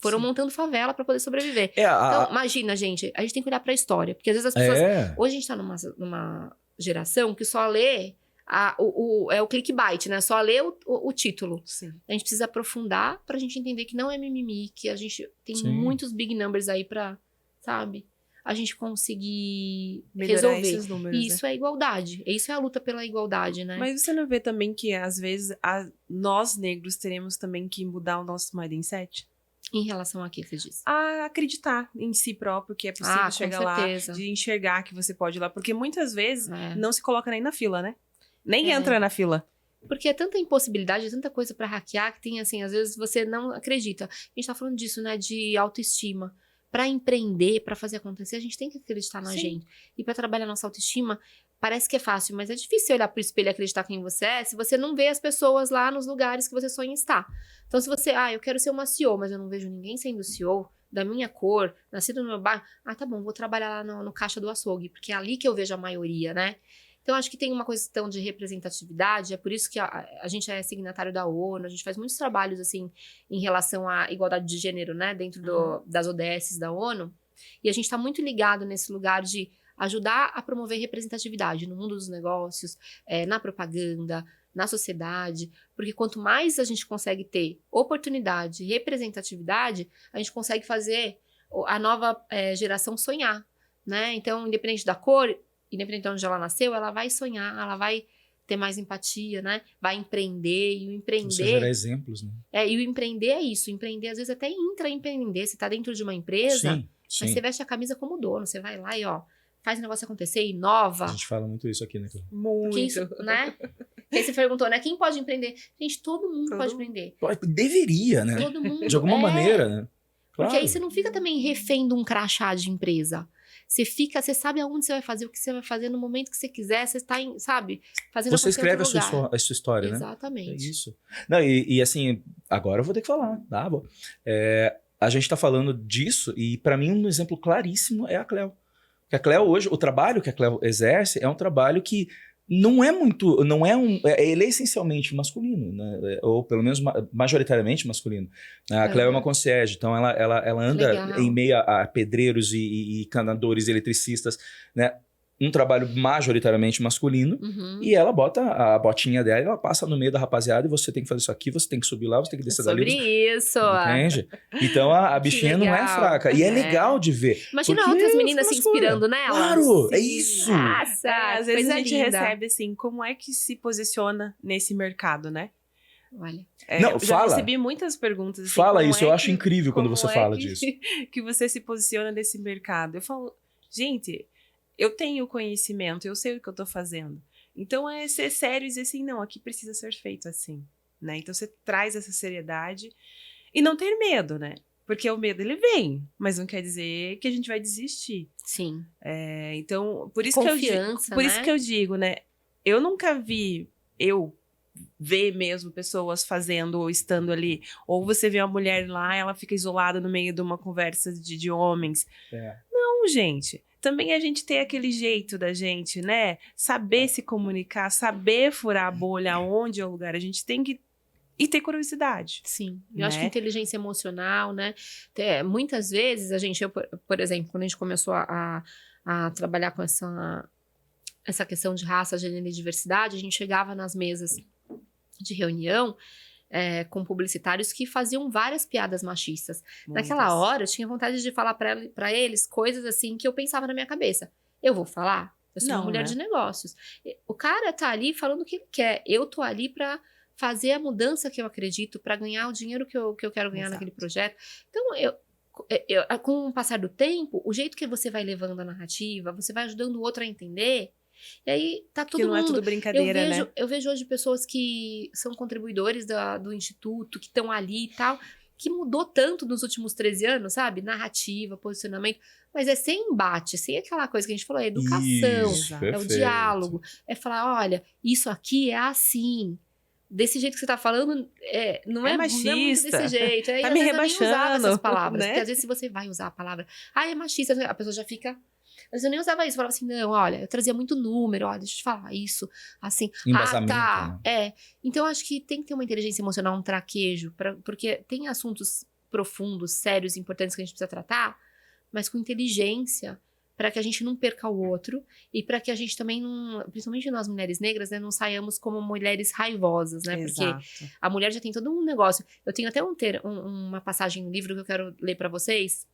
Foram Sim. montando favela para poder sobreviver. É, Então, imagina, gente, a gente tem que olhar para a história, porque às vezes as pessoas... é. Hoje a gente tá numa geração que só lê o clickbait, né? Só lê o título. Sim. A gente precisa aprofundar pra gente entender que não é mimimi, que a gente tem Sim. muitos big numbers aí pra, sabe? A gente conseguir Melhorar resolver. esses números, E isso é igualdade. Isso é a luta pela igualdade, né? Mas você não vê também que, às vezes, nós negros teremos também que mudar o nosso mindset? Em relação a que você disse? A acreditar em si próprio, que é possível Com chegar certeza. lá, de enxergar que você pode ir lá. Porque muitas vezes É. não se coloca nem na fila, né? Nem É. entra na fila. Porque é tanta impossibilidade, é tanta coisa pra hackear que tem, assim, às vezes você não acredita. A gente tá falando disso, né, de autoestima. Pra empreender, pra fazer acontecer, a gente tem que acreditar na Sim. gente. E pra trabalhar nossa autoestima, parece que é fácil, mas é difícil olhar pro espelho e acreditar quem você é se você não vê as pessoas lá nos lugares que você sonha estar. Então, se você, eu quero ser uma CEO, mas eu não vejo ninguém sendo CEO da minha cor, nascido no meu bairro, tá bom, vou trabalhar lá no caixa do açougue, porque é ali que eu vejo a maioria, né? Então, acho que tem uma questão de representatividade, é por isso que a gente é signatário da ONU, a gente faz muitos trabalhos, assim, em relação à igualdade de gênero, né, dentro das ODS da ONU, e a gente está muito ligado nesse lugar de ajudar a promover representatividade no mundo dos negócios, na propaganda, na sociedade, porque quanto mais a gente consegue ter oportunidade, representatividade, a gente consegue fazer a nova geração sonhar, né? Então, independente da cor, independente de onde ela nasceu, ela vai sonhar, ela vai ter mais empatia, né? Vai empreender, e o Você empreender... gerar exemplos, né? E o empreender é isso, empreender às vezes até intraempreender, você tá dentro de uma empresa, Sim, sim. mas você veste a camisa como dono, você vai lá e faz o negócio acontecer, inova. A gente fala muito isso aqui, né? Muito. Porque isso, né? E aí você perguntou, né? Quem pode empreender? Gente, todo mundo pode empreender. Deveria, né? Todo mundo. De alguma maneira, né? Porque Claro. aí você não fica também refém de um crachá de empresa. Você sabe aonde você vai fazer, o que você vai fazer no momento que você quiser, você está, sabe, fazendo Você escreve a sua história, né? Exatamente. É isso. Não, e assim, agora eu vou ter que falar, tá? Bom. A gente tá falando disso e para mim um exemplo claríssimo é a Cleo. Porque a Cleo hoje, o trabalho que a Cleo exerce é um trabalho que não é muito, ele é essencialmente masculino, né? Ou pelo menos majoritariamente masculino. A Cleo é uma concierge, então ela anda Legal. em meio a pedreiros e encanadores, eletricistas, né? Um trabalho majoritariamente masculino, Uhum. e ela bota a botinha dela e ela passa no meio da rapaziada e você tem que fazer isso aqui, você tem que subir lá, você tem que descer Sobre dali. isso. Entende? Então a bichinha não é legal. fraca. E é legal de ver. Imagina porque outras meninas fica se nas cores. inspirando nela. Claro, é Sim. isso. Nossa, Às vezes coisa a gente linda. recebe assim, como é que se posiciona nesse mercado, né? Olha. Não, eu já fala. recebi muitas perguntas. Assim, Fala como isso, é eu acho que- incrível quando como você é fala que- disso. que você se posiciona nesse mercado. Eu falo, gente, eu tenho conhecimento, eu sei o que eu tô fazendo. Então é ser sério e dizer assim, não, aqui precisa ser feito assim, né? Então você traz essa seriedade e não ter medo, né? Porque o medo ele vem, mas não quer dizer que a gente vai desistir. Sim. Então, por isso Confiança, por né? isso que eu digo, né? Eu nunca vi ver mesmo pessoas fazendo ou estando ali. Ou você vê uma mulher lá, ela fica isolada no meio de uma conversa de homens. Não, gente. Também a gente tem aquele jeito da gente, né? Saber se comunicar, saber furar a bolha, onde é o lugar. A gente tem que... E ter curiosidade. Sim, eu Né? acho que inteligência emocional, né? Muitas vezes a gente, por exemplo, quando a gente começou a trabalhar com essa questão de raça, gênero e diversidade, a gente chegava nas mesas de reunião com publicitários que faziam várias piadas machistas. Muitas. Naquela hora, eu tinha vontade de falar pra eles coisas assim que eu pensava na minha cabeça. Eu vou falar? Eu sou uma Não, mulher né? de negócios. O cara tá ali falando o que ele quer. Eu tô ali pra fazer a mudança que eu acredito, pra ganhar o dinheiro que eu quero ganhar Exato. naquele projeto. Então, com o passar do tempo, o jeito que você vai levando a narrativa, você vai ajudando o outro a entender. E aí tá todo Que não mundo... é tudo brincadeira, né? Eu vejo hoje pessoas que são contribuidores do Instituto, que estão ali e tal, que mudou tanto nos últimos 13 anos, sabe? Narrativa, posicionamento. Mas é sem embate, sem aquela coisa que a gente falou, é educação, Isso, é o perfeito. diálogo. É falar, olha, isso aqui é assim. Desse jeito que você tá falando, não É é muito machista. desse jeito. Aí, Tá às me vezes, eu nem usava rebaixando, essas palavras. né? Porque às vezes se você vai usar a palavra, é machista, a pessoa já fica... Mas eu nem usava isso, eu falava assim, não, olha, eu trazia muito número, olha, deixa eu te falar isso, assim. Embasamento, Tá, né? Então, eu acho que tem que ter uma inteligência emocional, um traquejo, porque tem assuntos profundos, sérios, importantes que a gente precisa tratar, mas com inteligência, para que a gente não perca o outro e para que a gente também não, principalmente nós mulheres negras, né, não saiamos como mulheres raivosas, né? Porque Exato. a mulher já tem todo um negócio. Eu tenho até uma passagem no livro que eu quero ler para vocês,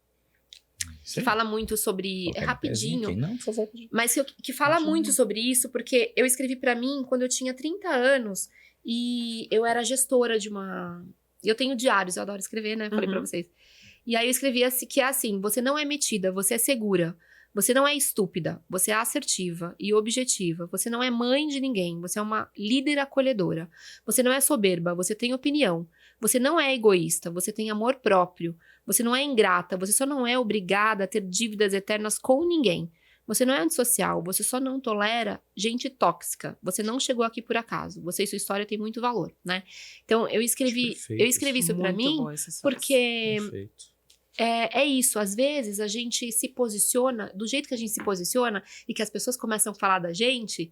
que fala muito sobre... É rapidinho. Não, por favor. Mas que fala muito sobre isso, porque eu escrevi pra mim quando eu tinha 30 anos e eu era gestora de uma... Eu tenho diários, eu adoro escrever, né? Falei pra vocês. E aí eu escrevi assim, que é assim, você não é metida, você é segura. Você não é estúpida, você é assertiva e objetiva. Você não é mãe de ninguém, você é uma líder acolhedora. Você não é soberba, você tem opinião. Você não é egoísta, você tem amor próprio. Você não é ingrata, você só não é obrigada a ter dívidas eternas com ninguém. Você não é antissocial, você só não tolera gente tóxica. Você não chegou aqui por acaso. Você e sua história têm muito valor, né? Então, eu escrevi isso pra Muito mim boa essa frase. porque Perfeito. é isso. Às vezes, a gente se posiciona, do jeito que a gente se posiciona e que as pessoas começam a falar da gente,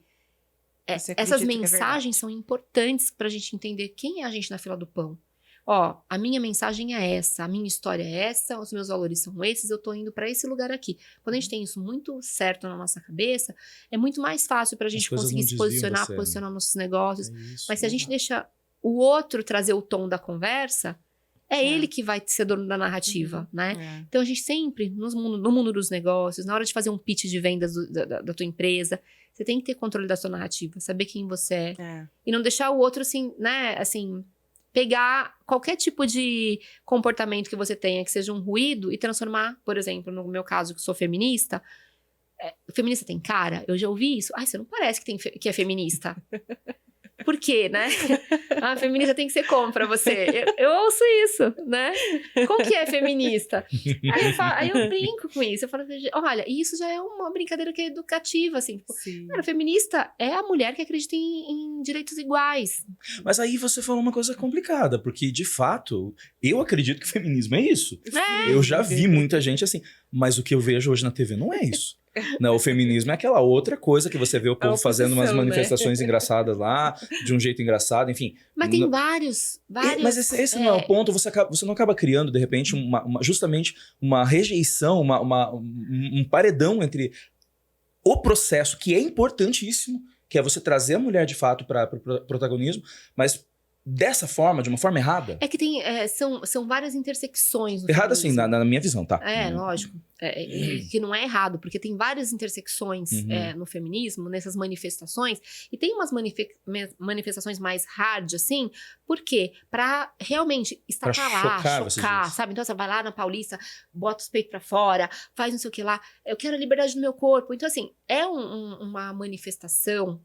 Você essas acredita que é mensagens verdade. são importantes pra gente entender quem é a gente na fila do pão. Ó, a minha mensagem é essa, a minha história é essa, os meus valores são esses, eu tô indo pra esse lugar aqui. Quando a gente tem isso muito certo na nossa cabeça, é muito mais fácil pra gente coisas conseguir não se desviam posicionar, você, né? posicionar nossos negócios. É isso. Mas se a gente deixa o outro trazer o tom da conversa, é ele que vai ser dono da narrativa, né? É. Então a gente sempre, no mundo dos negócios, na hora de fazer um pitch de vendas da tua empresa, você tem que ter controle da sua narrativa, saber quem você é. É. E não deixar o outro assim, né, assim, pegar qualquer tipo de comportamento que você tenha, que seja um ruído, e transformar, por exemplo, no meu caso, que sou feminista, feminista tem cara? Eu já ouvi isso. Ai, você não parece que é feminista. Por quê, né? A feminista tem que ser como pra você? Eu ouço isso, né? Como que é feminista? Aí eu brinco com isso. Eu falo, olha, isso já é uma brincadeira que é educativa, assim. Tipo, Sim. cara, feminista é a mulher que acredita em direitos iguais. Mas aí você falou uma coisa complicada, porque de fato, eu acredito que feminismo é isso. Eu já vi muita gente assim, mas o que eu vejo hoje na TV não é isso. Não, o feminismo é aquela outra coisa que você vê o povo fazendo umas oposição, né? manifestações engraçadas lá, de um jeito engraçado, enfim. Mas tem vários. Mas esse não é o ponto, você não acaba criando, de repente, justamente uma rejeição, um paredão entre o processo, que é importantíssimo, que é você trazer a mulher de fato para o protagonismo, mas dessa forma, de uma forma errada. É que tem, são várias intersecções. Errada assim, feminismo. na minha visão, tá? Lógico. Que não é errado, porque tem várias intersecções no feminismo, nessas manifestações. E tem umas manifestações mais hard, assim, por quê? Pra realmente estar Pra lá, você chocar, diz. sabe? Então você vai lá na Paulista, bota os peitos pra fora, faz não sei o que lá. Eu quero a liberdade do meu corpo. Então, assim, é uma manifestação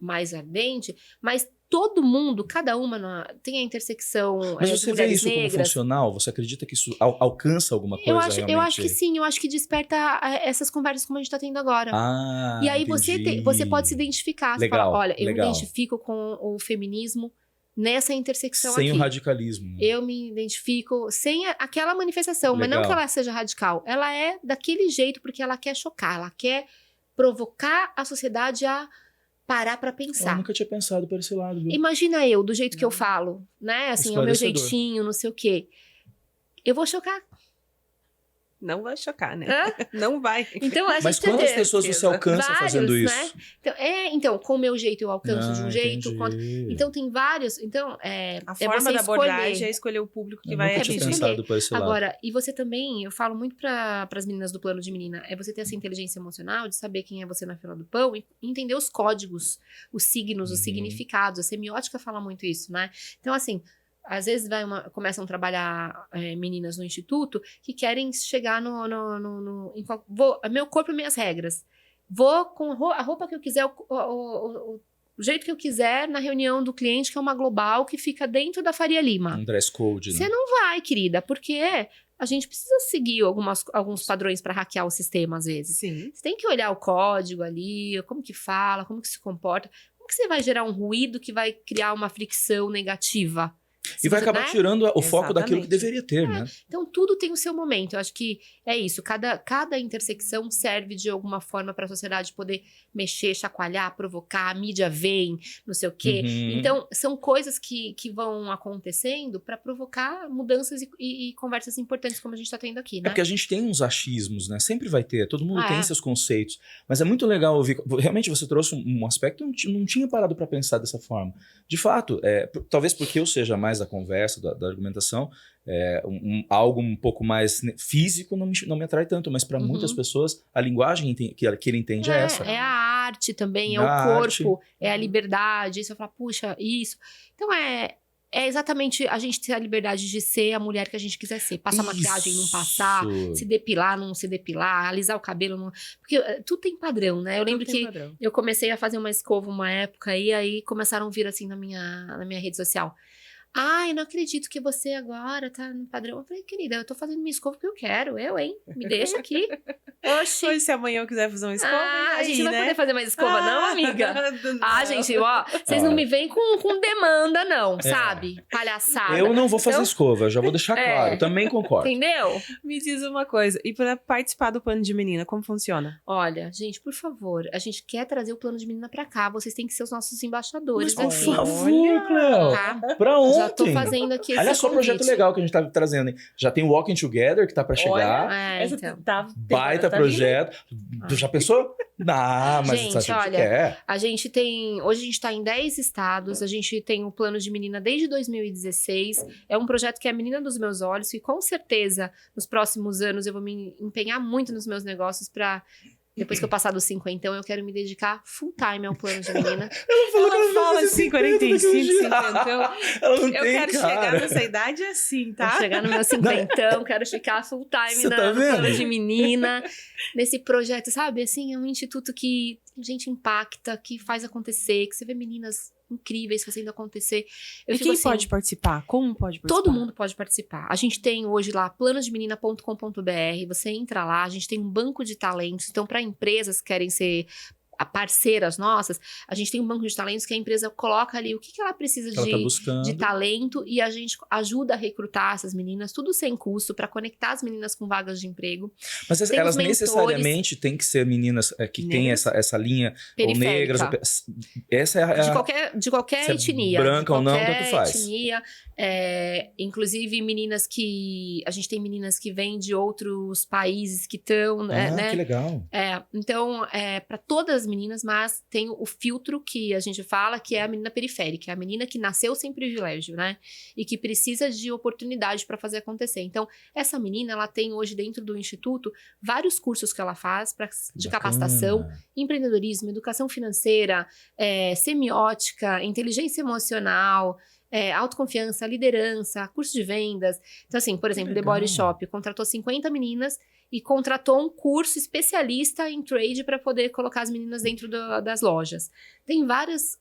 mais ardente, mas todo mundo, cada uma tem a intersecção. Mas você vê mulheres isso como negras. funcional? Você acredita que isso alcança alguma coisa realmente? Eu acho que sim, eu acho que desperta essas conversas como a gente tá tendo agora. Ah, E aí entendi. você pode se identificar. Você Legal, fala, olha, eu me legal. identifico com o feminismo nessa intersecção Sem aqui. o radicalismo. Né? Eu me identifico sem aquela manifestação, mas não Legal. que ela seja radical. Ela é daquele jeito porque ela quer chocar, ela quer provocar a sociedade a parar pra Eu pensar. nunca tinha pensado por esse lado, viu? Imagina eu, do jeito que eu falo, né? Assim, é o meu Esclarecedor. jeitinho, não sei o quê. Eu vou chocar. Não vai chocar, né? Hã? Não vai. Então, a gente Mas quantas pessoas você alcança vários, fazendo isso? né? Então, com o meu jeito eu alcanço de um jeito. Entendi. Então, tem vários. Então, A forma você da abordagem é escolher. escolher o público que Eu vai nunca é tinha atingir. escolher. pensado por esse lado. Agora, e você também, eu falo muito para as meninas do plano de menina, é você ter essa inteligência emocional de saber quem é você na fila do pão e entender os códigos, os signos, os Uhum. significados. A semiótica fala muito isso, né? Então, assim, às vezes começam a trabalhar meninas no instituto que querem chegar meu corpo e minhas regras. Vou com a roupa que eu quiser, o jeito que eu quiser na reunião do cliente, que é uma global, que fica dentro da Faria Lima. Um dress code, né? Você não vai, querida, porque a gente precisa seguir alguns padrões para hackear o sistema, às vezes. Sim. Você tem que olhar o código ali, como que fala, como que se comporta. Como que você vai gerar um ruído que vai criar uma fricção negativa? E vai acabar né? tirando o foco daquilo que Exatamente. deveria ter, né? Então, tudo tem o seu momento. Eu acho que é isso. Cada intersecção serve de alguma forma para a sociedade poder mexer, chacoalhar, provocar. A mídia vem, não sei o quê. Uhum. Então, são coisas que vão acontecendo para provocar mudanças e conversas importantes, como a gente está tendo aqui, É né? porque a gente tem uns achismos, né? Sempre vai ter, todo mundo Ah, tem é. seus conceitos. Mas é muito legal ouvir. Realmente você trouxe um aspecto que eu não tinha parado para pensar dessa forma. De fato, talvez porque eu seja mais da conversa, da argumentação, algo um pouco mais físico não me atrai tanto, mas para Uhum. muitas pessoas a linguagem que ele entende é essa. É a arte também, é A o arte. corpo, é a liberdade. Aí você fala, puxa, isso. Então é exatamente a gente ter a liberdade de ser a mulher que a gente quiser ser. Passar maquiagem, não passar. Isso. Se depilar, não se depilar. Alisar o cabelo, não... Porque tudo tem padrão, né? Eu lembro Tudo tem que padrão. eu comecei a fazer uma escova uma época e aí começaram a vir assim na minha rede social. Ai, não acredito que você agora tá no padrão. Eu falei, querida, eu tô fazendo minha escova porque eu quero. hein? Me deixa aqui. Oxi. Pois se amanhã eu quiser fazer uma escova, A gente não vai né? poder fazer mais escova, não, amiga? Ah, Não. gente, ó, vocês não me vêm com demanda, não, sabe? Palhaçada. Eu não vou fazer Então, escova, já vou deixar claro. Também concordo. Entendeu? Me diz uma coisa, e para participar do plano de menina, como funciona? Olha, gente, por favor, a gente quer trazer o plano de menina pra cá. Vocês têm que ser os nossos embaixadores Mas por aqui. favor, Cléo. Tá? Pra ontem. Já tô fazendo aqui esse Olha só o projeto convite. legal que a gente tá trazendo, hein? Já tem o Walking Together que tá pra chegar. É, então. Baita projeto. Tu já pensou? Ah, mas Gente, a gente olha, quer. A gente tem. Hoje a gente está em 10 estados. A gente tem o plano de menina desde 2016. É um projeto que é a menina dos meus olhos. E com certeza, nos próximos anos, eu vou me empenhar muito nos meus negócios para. Depois que eu passar dos 50, eu quero me dedicar full time ao plano de menina. Ela fala assim, 45, 50. Ela não Eu tem, quero cara. chegar nessa idade assim, Quero tá? chegar no meu 50, quero ficar full time Você tá no plano vendo? de menina. Nesse projeto, sabe? Assim, é um instituto que a gente impacta, que faz acontecer, que você vê meninas incríveis fazendo acontecer. Eu E fico quem assim, pode participar? Como pode participar? todo mundo pode participar. A gente tem hoje lá planosdemenina.com.br. Você entra lá, a gente tem um banco de talentos. Então, para empresas que querem ser parceiras nossas, a gente tem um banco de talentos que a empresa coloca ali o que ela precisa Que ela tá buscando. de talento e a gente ajuda a recrutar essas meninas, tudo sem custo, para conectar as meninas com vagas de emprego. Mas Tem elas os mentores. necessariamente têm que ser meninas que têm Negras? essa linha, ou negras. Periférica. Essa é De qualquer se é etnia. branca ou não, de qualquer tanto faz. etnia. Inclusive, meninas que... A gente tem meninas que vêm de outros países que estão, né? Que legal. Então, para todas as meninas, mas tem o filtro que a gente fala, que é a menina periférica, é a menina que nasceu sem privilégio, né? E que precisa de oportunidade para fazer acontecer. Então, essa menina, ela tem hoje dentro do Instituto vários cursos que ela faz de Bacana. capacitação, empreendedorismo, educação financeira, semiótica, inteligência emocional, autoconfiança, liderança, curso de vendas. Então, assim, por exemplo, The legal. Body Shop contratou 50 meninas e contratou um curso especialista em trade para poder colocar as meninas dentro das lojas. Tem vários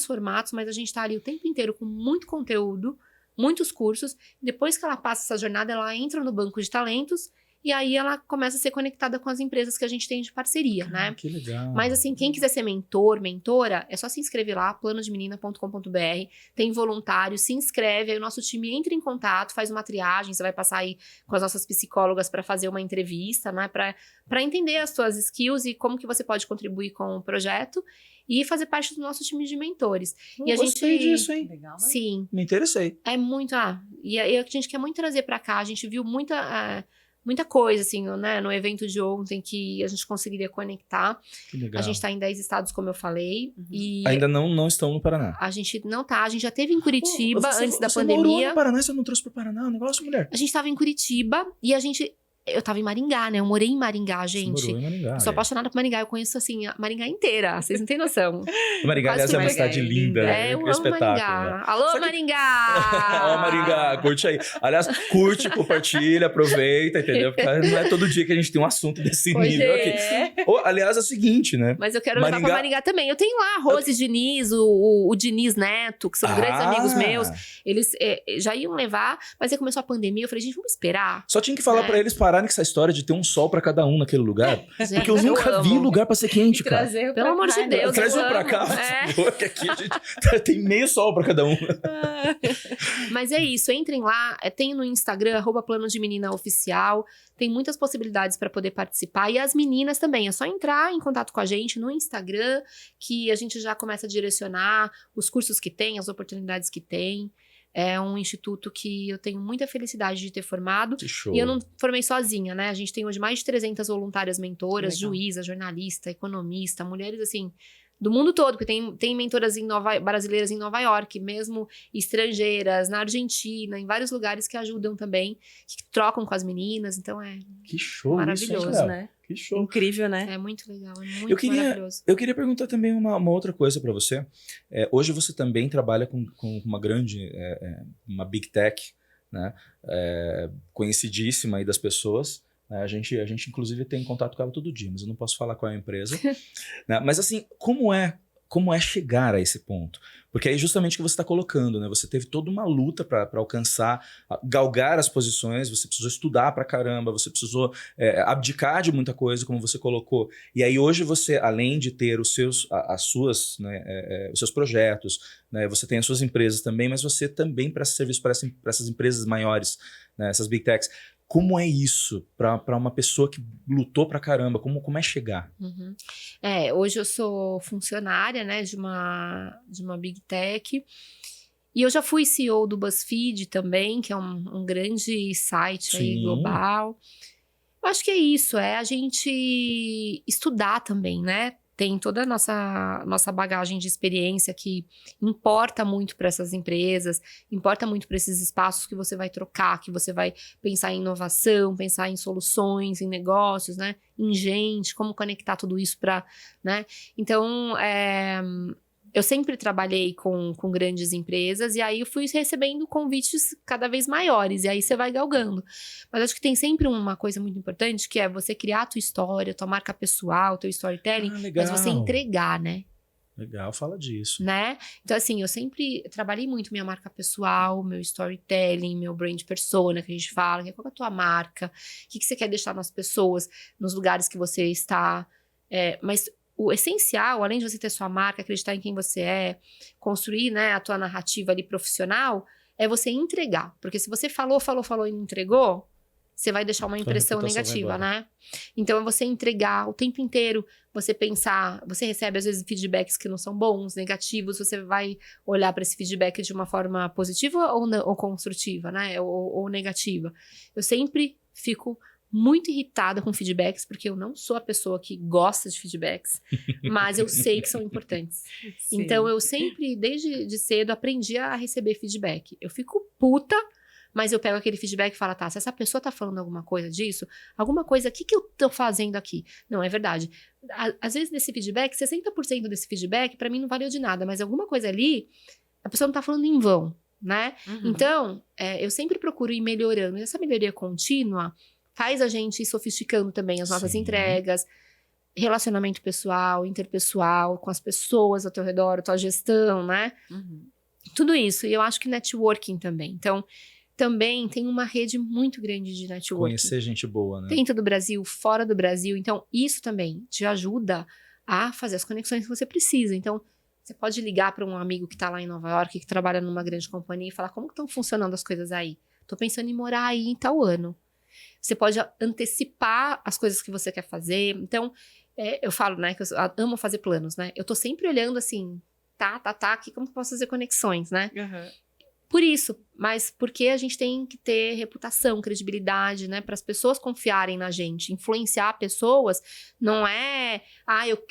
formatos, mas a gente está ali o tempo inteiro com muito conteúdo, muitos cursos. Depois que ela passa essa jornada, ela entra no banco de talentos e aí ela começa a ser conectada com as empresas que a gente tem de parceria, né? Que legal. Mas assim, quem quiser ser mentor, mentora, é só se inscrever lá, planodemenina.com.br. Tem voluntário, se inscreve, aí o nosso time entra em contato, faz uma triagem, você vai passar aí com as nossas psicólogas para fazer uma entrevista, né? Para entender as suas skills e como que você pode contribuir com o projeto e fazer parte do nosso time de mentores. E a Gostei gente... disso, hein? Legal, né? Sim, Me interessei. é muito... e a gente quer muito trazer para cá, a gente viu muita... muita coisa, assim, né? No evento de ontem que a gente conseguiria conectar. Que legal. A gente tá em 10 estados, como eu falei. E Ainda não estão no Paraná. a gente não tá. A gente já teve em Curitiba antes da Você morou pandemia. no Paraná, você não trouxe pro Paraná o negócio, mulher? A gente tava em Curitiba e eu tava em Maringá, né? Eu morei em Maringá, gente. Você morou em Maringá. Eu sou apaixonada por Maringá. Eu conheço, assim, a Maringá inteira. Vocês não têm noção. Maringá, aliás, Quase é uma que cidade Maringá é linda, linda. né? Eu Que amo espetáculo. Maringá. Né? Alô, Só que- Maringá! Ó, Maringá, curte aí. Aliás, curte, compartilha, aproveita, entendeu? Porque não é todo dia que a gente tem um assunto desse Pois nível é. aqui. Aliás, é o seguinte, né? Mas eu quero levar Maringá- pra Maringá também. Eu tenho lá a Rose e Diniz, o Diniz Neto, que são grandes amigos meus. Eles já iam levar, mas aí começou a pandemia. Eu falei, gente, vamos esperar. Só tinha que falar pra eles pararem com essa história de ter um sol pra cada um naquele lugar. Gente, Porque eu nunca vi lugar pra ser quente, cara. Trazer Pelo pra amor cá, de né? Deus. Traz eu um pra amo. cá, por favor, que aqui a gente tem meio sol pra cada um. Mas é isso, entrem lá, tem no Instagram, @plano de menina oficial, tem muitas possibilidades para poder participar, e as meninas também, é só entrar em contato com a gente no Instagram, que a gente já começa a direcionar os cursos que tem, as oportunidades que tem. É um instituto que eu tenho muita felicidade de ter formado. Que show. E eu não formei sozinha, né? A gente tem hoje mais de 300 voluntárias mentoras, Legal. juíza, jornalista, economista, mulheres assim, do mundo todo, porque tem mentoras brasileiras em Nova York, mesmo estrangeiras, na Argentina, em vários lugares que ajudam também, que trocam com as meninas, então Que show Maravilhoso, isso, hein, Léo? né? Que show. Incrível, né? é muito legal, é muito Eu queria- maravilhoso. Eu queria perguntar também uma outra coisa para você. Hoje você também trabalha com uma grande, uma big tech, né? Conhecidíssima aí das pessoas. A gente inclusive tem contato com ela todo dia, mas eu não posso falar qual é a empresa. Né? Mas assim, como é chegar a esse ponto? Porque aí justamente o que você está colocando, né? Você teve toda uma luta para alcançar, galgar as posições, você precisou estudar pra caramba, você precisou abdicar de muita coisa, como você colocou. E aí hoje você, além de ter os seus projetos, né? Você tem as suas empresas também, mas você também presta serviço para essas empresas maiores, né? Essas big techs. Como é isso para uma pessoa que lutou pra caramba? Como é chegar? Uhum. Hoje eu sou funcionária, né, de uma big tech. E eu já fui CEO do BuzzFeed também, que é um grande site aí Sim. global. Eu acho que é isso, é a gente estudar também, né? Tem toda a nossa bagagem de experiência que importa muito para essas empresas, importa muito para esses espaços que você vai trocar, que você vai pensar em inovação, pensar em soluções, em negócios, né? Em gente, como conectar tudo isso para, né? Então, eu sempre trabalhei com grandes empresas e aí eu fui recebendo convites cada vez maiores e aí você vai galgando. Mas acho que tem sempre uma coisa muito importante que é você criar a tua história, tua marca pessoal, teu storytelling, Legal. mas você entregar, né? Legal, fala disso. Né? Então, assim, eu sempre trabalhei muito minha marca pessoal, meu storytelling, meu brand persona, que a gente fala, qual é a tua marca, o que você quer deixar nas pessoas, nos lugares que você está. Mas o essencial, além de você ter sua marca, acreditar em quem você é, construir, né, a tua narrativa ali profissional, é você entregar. Porque se você falou e não entregou, você vai deixar uma impressão reputação vai negativa, embora. né? Então é você entregar o tempo inteiro, você pensar, você recebe às vezes feedbacks que não são bons, negativos, você vai olhar para esse feedback de uma forma positiva ou construtiva, né? Ou negativa. Eu sempre fico muito irritada com feedbacks, porque eu não sou a pessoa que gosta de feedbacks, mas eu sei que são importantes. Sim. Então, eu sempre, desde de cedo, aprendi a receber feedback. Eu fico puta, mas eu pego aquele feedback e falo, tá, se essa pessoa tá falando alguma coisa disso, alguma coisa, o que eu tô fazendo aqui? Não, é verdade. Às vezes, desse feedback, 60% desse feedback, pra mim, não valeu de nada, mas alguma coisa ali, a pessoa não tá falando em vão, né? Uhum. Então, eu sempre procuro ir melhorando. E essa melhoria contínua faz a gente ir sofisticando também as nossas Sim. entregas, relacionamento pessoal, interpessoal, com as pessoas ao teu redor, a tua gestão, né? Uhum. Tudo isso. E eu acho que networking também. Então, também tem uma rede muito grande de networking. Conhecer gente boa, né? Dentro do Brasil, fora do Brasil. Então, isso também te ajuda a fazer as conexões que você precisa. Então, você pode ligar para um amigo que está lá em Nova York, que trabalha numa grande companhia, e falar como estão funcionando as coisas aí. Tô pensando em morar aí em tal ano. Você pode antecipar as coisas que você quer fazer. Então, eu falo, né, que eu amo fazer planos, né? Eu tô sempre olhando assim, tá, aqui como que eu posso fazer conexões, né? Uhum. Por isso, mas porque a gente tem que ter reputação, credibilidade, né? Para as pessoas confiarem na gente. Influenciar pessoas não é,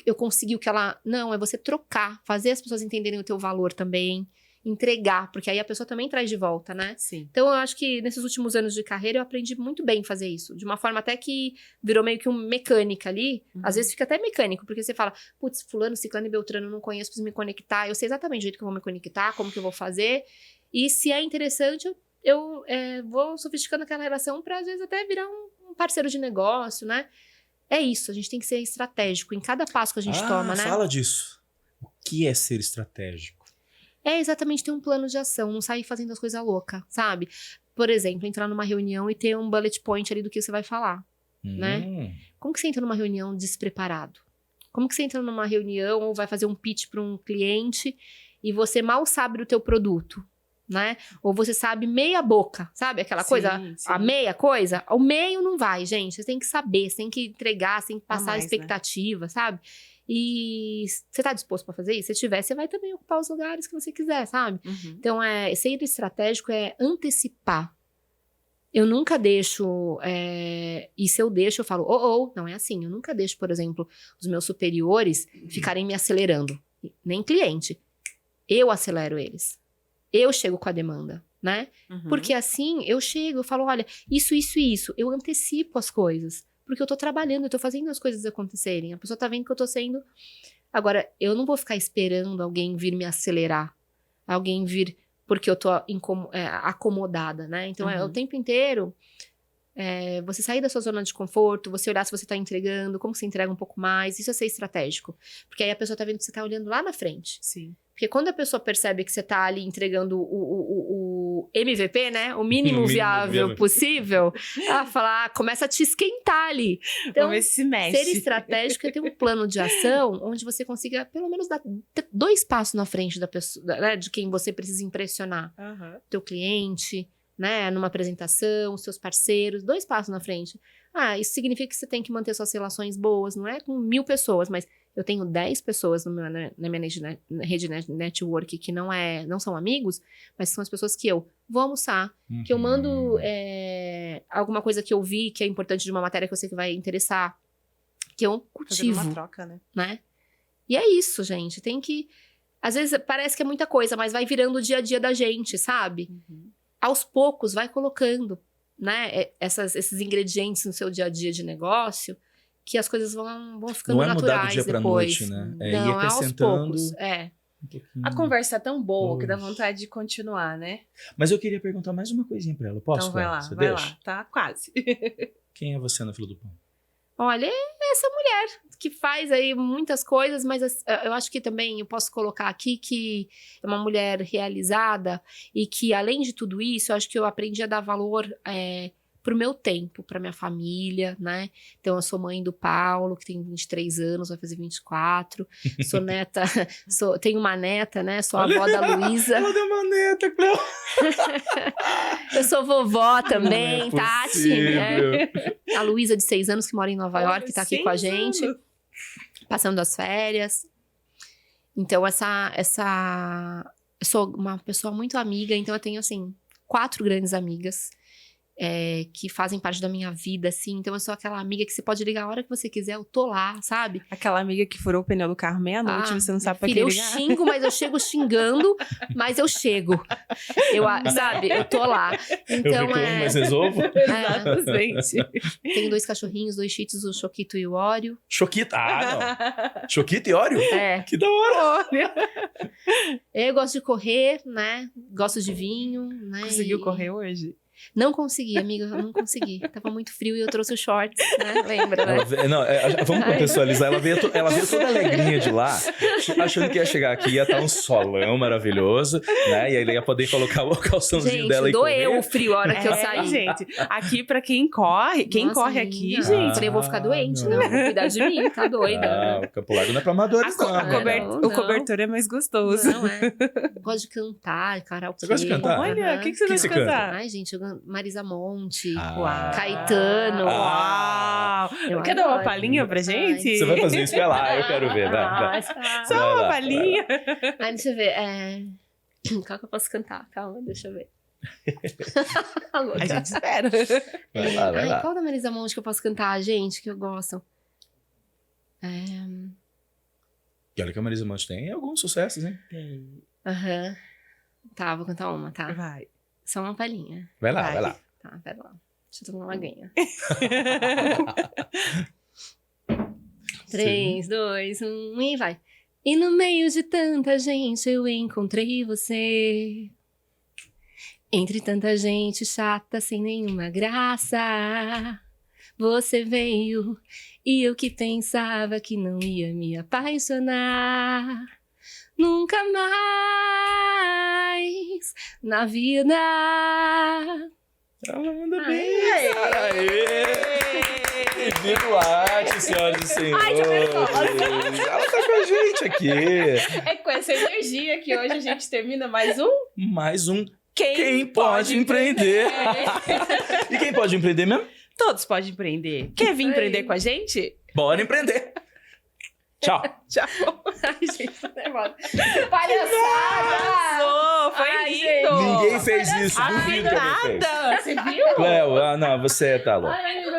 eu consegui o que ela... Não, é você trocar, fazer as pessoas entenderem o teu valor também, entregar, porque aí a pessoa também traz de volta, né? Sim. Então, eu acho que nesses últimos anos de carreira, eu aprendi muito bem fazer isso. De uma forma até que virou meio que uma mecânica ali. Às vezes fica até mecânico, porque você fala, putz, fulano, ciclano e beltrano, não conheço, preciso me conectar. Eu sei exatamente o jeito que eu vou me conectar, como que eu vou fazer. E se é interessante, eu vou sofisticando aquela relação para, às vezes, até virar um parceiro de negócio, né? É isso, a gente tem que ser estratégico em cada passo que a gente toma, né? Fala disso. O que é ser estratégico? É exatamente ter um plano de ação, não sair fazendo as coisas loucas, sabe? Por exemplo, entrar numa reunião e ter um bullet point ali do que você vai falar, né? Como que você entra numa reunião despreparado? Como que você entra numa reunião ou vai fazer um pitch para um cliente e você mal sabe do teu produto, né? Ou você sabe meia boca, sabe? Aquela coisa, a meia coisa. O meio não vai, gente. Você tem que saber, você tem que entregar, você tem que passar a expectativa, sabe? E você tá disposto pra fazer isso? Se tiver, você vai também ocupar os lugares que você quiser, sabe? Então, ser estratégico é antecipar. Eu nunca deixo... e se eu deixo, eu falo, não é assim. Eu nunca deixo, por exemplo, os meus superiores ficarem me acelerando. Nem cliente. Eu acelero eles. Eu chego com a demanda, né? Porque assim, eu chego, eu falo, olha, isso, isso e isso. Eu antecipo as coisas. Porque eu tô trabalhando, eu tô fazendo as coisas acontecerem. A pessoa tá vendo que eu tô sendo... Agora, eu não vou ficar esperando alguém vir me acelerar. Alguém vir porque eu tô acomodada, né? Então, o tempo inteiro... você sair da sua zona de conforto, você olhar se você tá entregando, como você entrega um pouco mais. Isso é ser estratégico. Porque aí a pessoa tá vendo que você tá olhando lá na frente. Sim. Porque quando a pessoa percebe que você tá ali entregando o MVP, né? O mínimo viável possível, ela fala, começa a te esquentar ali. Então, vamos ver se mexe. Ser estratégico é ter um plano de ação onde você consiga, pelo menos, dar 2 passos na frente da pessoa, né? De quem você precisa impressionar. Teu cliente, né? Numa apresentação, os seus parceiros, 2 passos na frente. Isso significa que você tem que manter suas relações boas, não é com 1000 pessoas, mas eu tenho 10 pessoas na minha rede network que não são amigos, mas são as pessoas que eu vou almoçar, que eu mando alguma coisa que eu vi que é importante de uma matéria que eu sei que vai interessar, que eu cultivo. Fazendo uma troca, né? E é isso, gente. Tem que... Às vezes parece que é muita coisa, mas vai virando o dia a dia da gente, sabe? Aos poucos, vai colocando, né? Esses ingredientes no seu dia a dia de negócio... que as coisas vão ficando não naturais mudar do dia depois. Pra noite, né? Não, ir acrescentando... aos poucos, A conversa é tão boa que dá vontade de continuar, né? Mas eu queria perguntar mais uma coisinha pra ela. Posso? Então vai lá, Você vai deixa? lá. Tá quase. Quem é você na fila do pão? Olha, é essa mulher que faz aí muitas coisas, mas eu acho que também eu posso colocar aqui que é uma mulher realizada e que, além de tudo isso, eu acho que eu aprendi a dar valor... pro meu tempo, pra minha família, né? Então, eu sou mãe do Paulo, que tem 23 anos, vai fazer 24. Sou neta, tenho uma neta, né? Sou avó da Luísa. Ela deu uma neta, Cleo. Eu sou vovó também, Não é Tati. possível. Né? A Luísa, de 6 anos, que mora em Nova York, que tá aqui com a gente. Passando as férias. Então, eu sou uma pessoa muito amiga, então eu tenho, assim, 4 grandes amigas. Que fazem parte da minha vida, assim. Então, eu sou aquela amiga que você pode ligar a hora que você quiser, eu tô lá, sabe? Aquela amiga que furou o pneu do carro meia-noite, você não sabe pra que ligar. Eu xingo, mas eu chego xingando, mas eu chego. Sabe? Eu tô lá. Então, eu reclamo, mas resolvo. Exatamente. Tenho 2 cachorrinhos, 2 shih tzus, o Choquito e o Oreo. Choquito? Não. Choquito e Oreo? Que da hora. Olha. Eu gosto de correr, né? Gosto de vinho, né? Conseguiu correr hoje? Não consegui, amiga, eu não consegui. Tava muito frio e eu trouxe os shorts, né? Lembra, né? Vamos contextualizar. Ela veio toda alegrinha de lá, achando que ia chegar aqui, ia estar um solão maravilhoso, né? E aí ela ia poder colocar o calçãozinho dela e correr. Doeu o frio a hora que eu saí. Gente, aqui pra quem corre, corre aqui, gente... Eu falei, eu vou ficar doente, não. Vou cuidar de mim, tá doida. O Campo Largo não é pra amadores, O cobertor é mais gostoso. Não, Gosto de cantar, karaokê. Você gosta de cantar? Olha, o que você gosta de cantar? Ai, gente, Marisa Monte, Uau. Caetano. Uau! Quer dar uma palhinha pra gente? Você vai fazer isso? Vai lá, eu quero ver. Vai. Só uma palhinha. Deixa eu ver. Qual que eu posso cantar? Calma, deixa eu ver. A gente espera. Vai lá, vai Ai, lá. qual da Marisa Monte que eu posso cantar, gente, que eu gosto? E olha que a Marisa Monte tem alguns sucessos, hein? Aham. Tá, vou cantar uma, tá? Vai. Só uma palhinha. Vai lá, Vai. vai lá. Tá, pera lá. Deixa eu tomar uma aguinha. 3, 2, 1 e vai. E no meio de tanta gente eu encontrei você. Entre tanta gente chata sem nenhuma graça. Você veio e eu que pensava que não ia me apaixonar. Nunca mais na vida. Ela manda bem, cara. Aê! Viva arte, senhoras e senhores. Ai, tô nervosa. Ela tá com a gente aqui. É com essa energia que hoje a gente termina mais um. Mais um Quem, Quem Pode Empreender. E quem pode empreender mesmo? Todos podem empreender. Quer vir Isso aí. empreender com a gente? Bora empreender. Tchau. Tchau. Ai, gente, tô nervosa. Palhaçada! Arrasou, foi Ai, lindo. gente. Ninguém fez isso. Ah, Duvido que alguém fez. nada. Você viu? Cleo, não, você tá louco. Ai, meu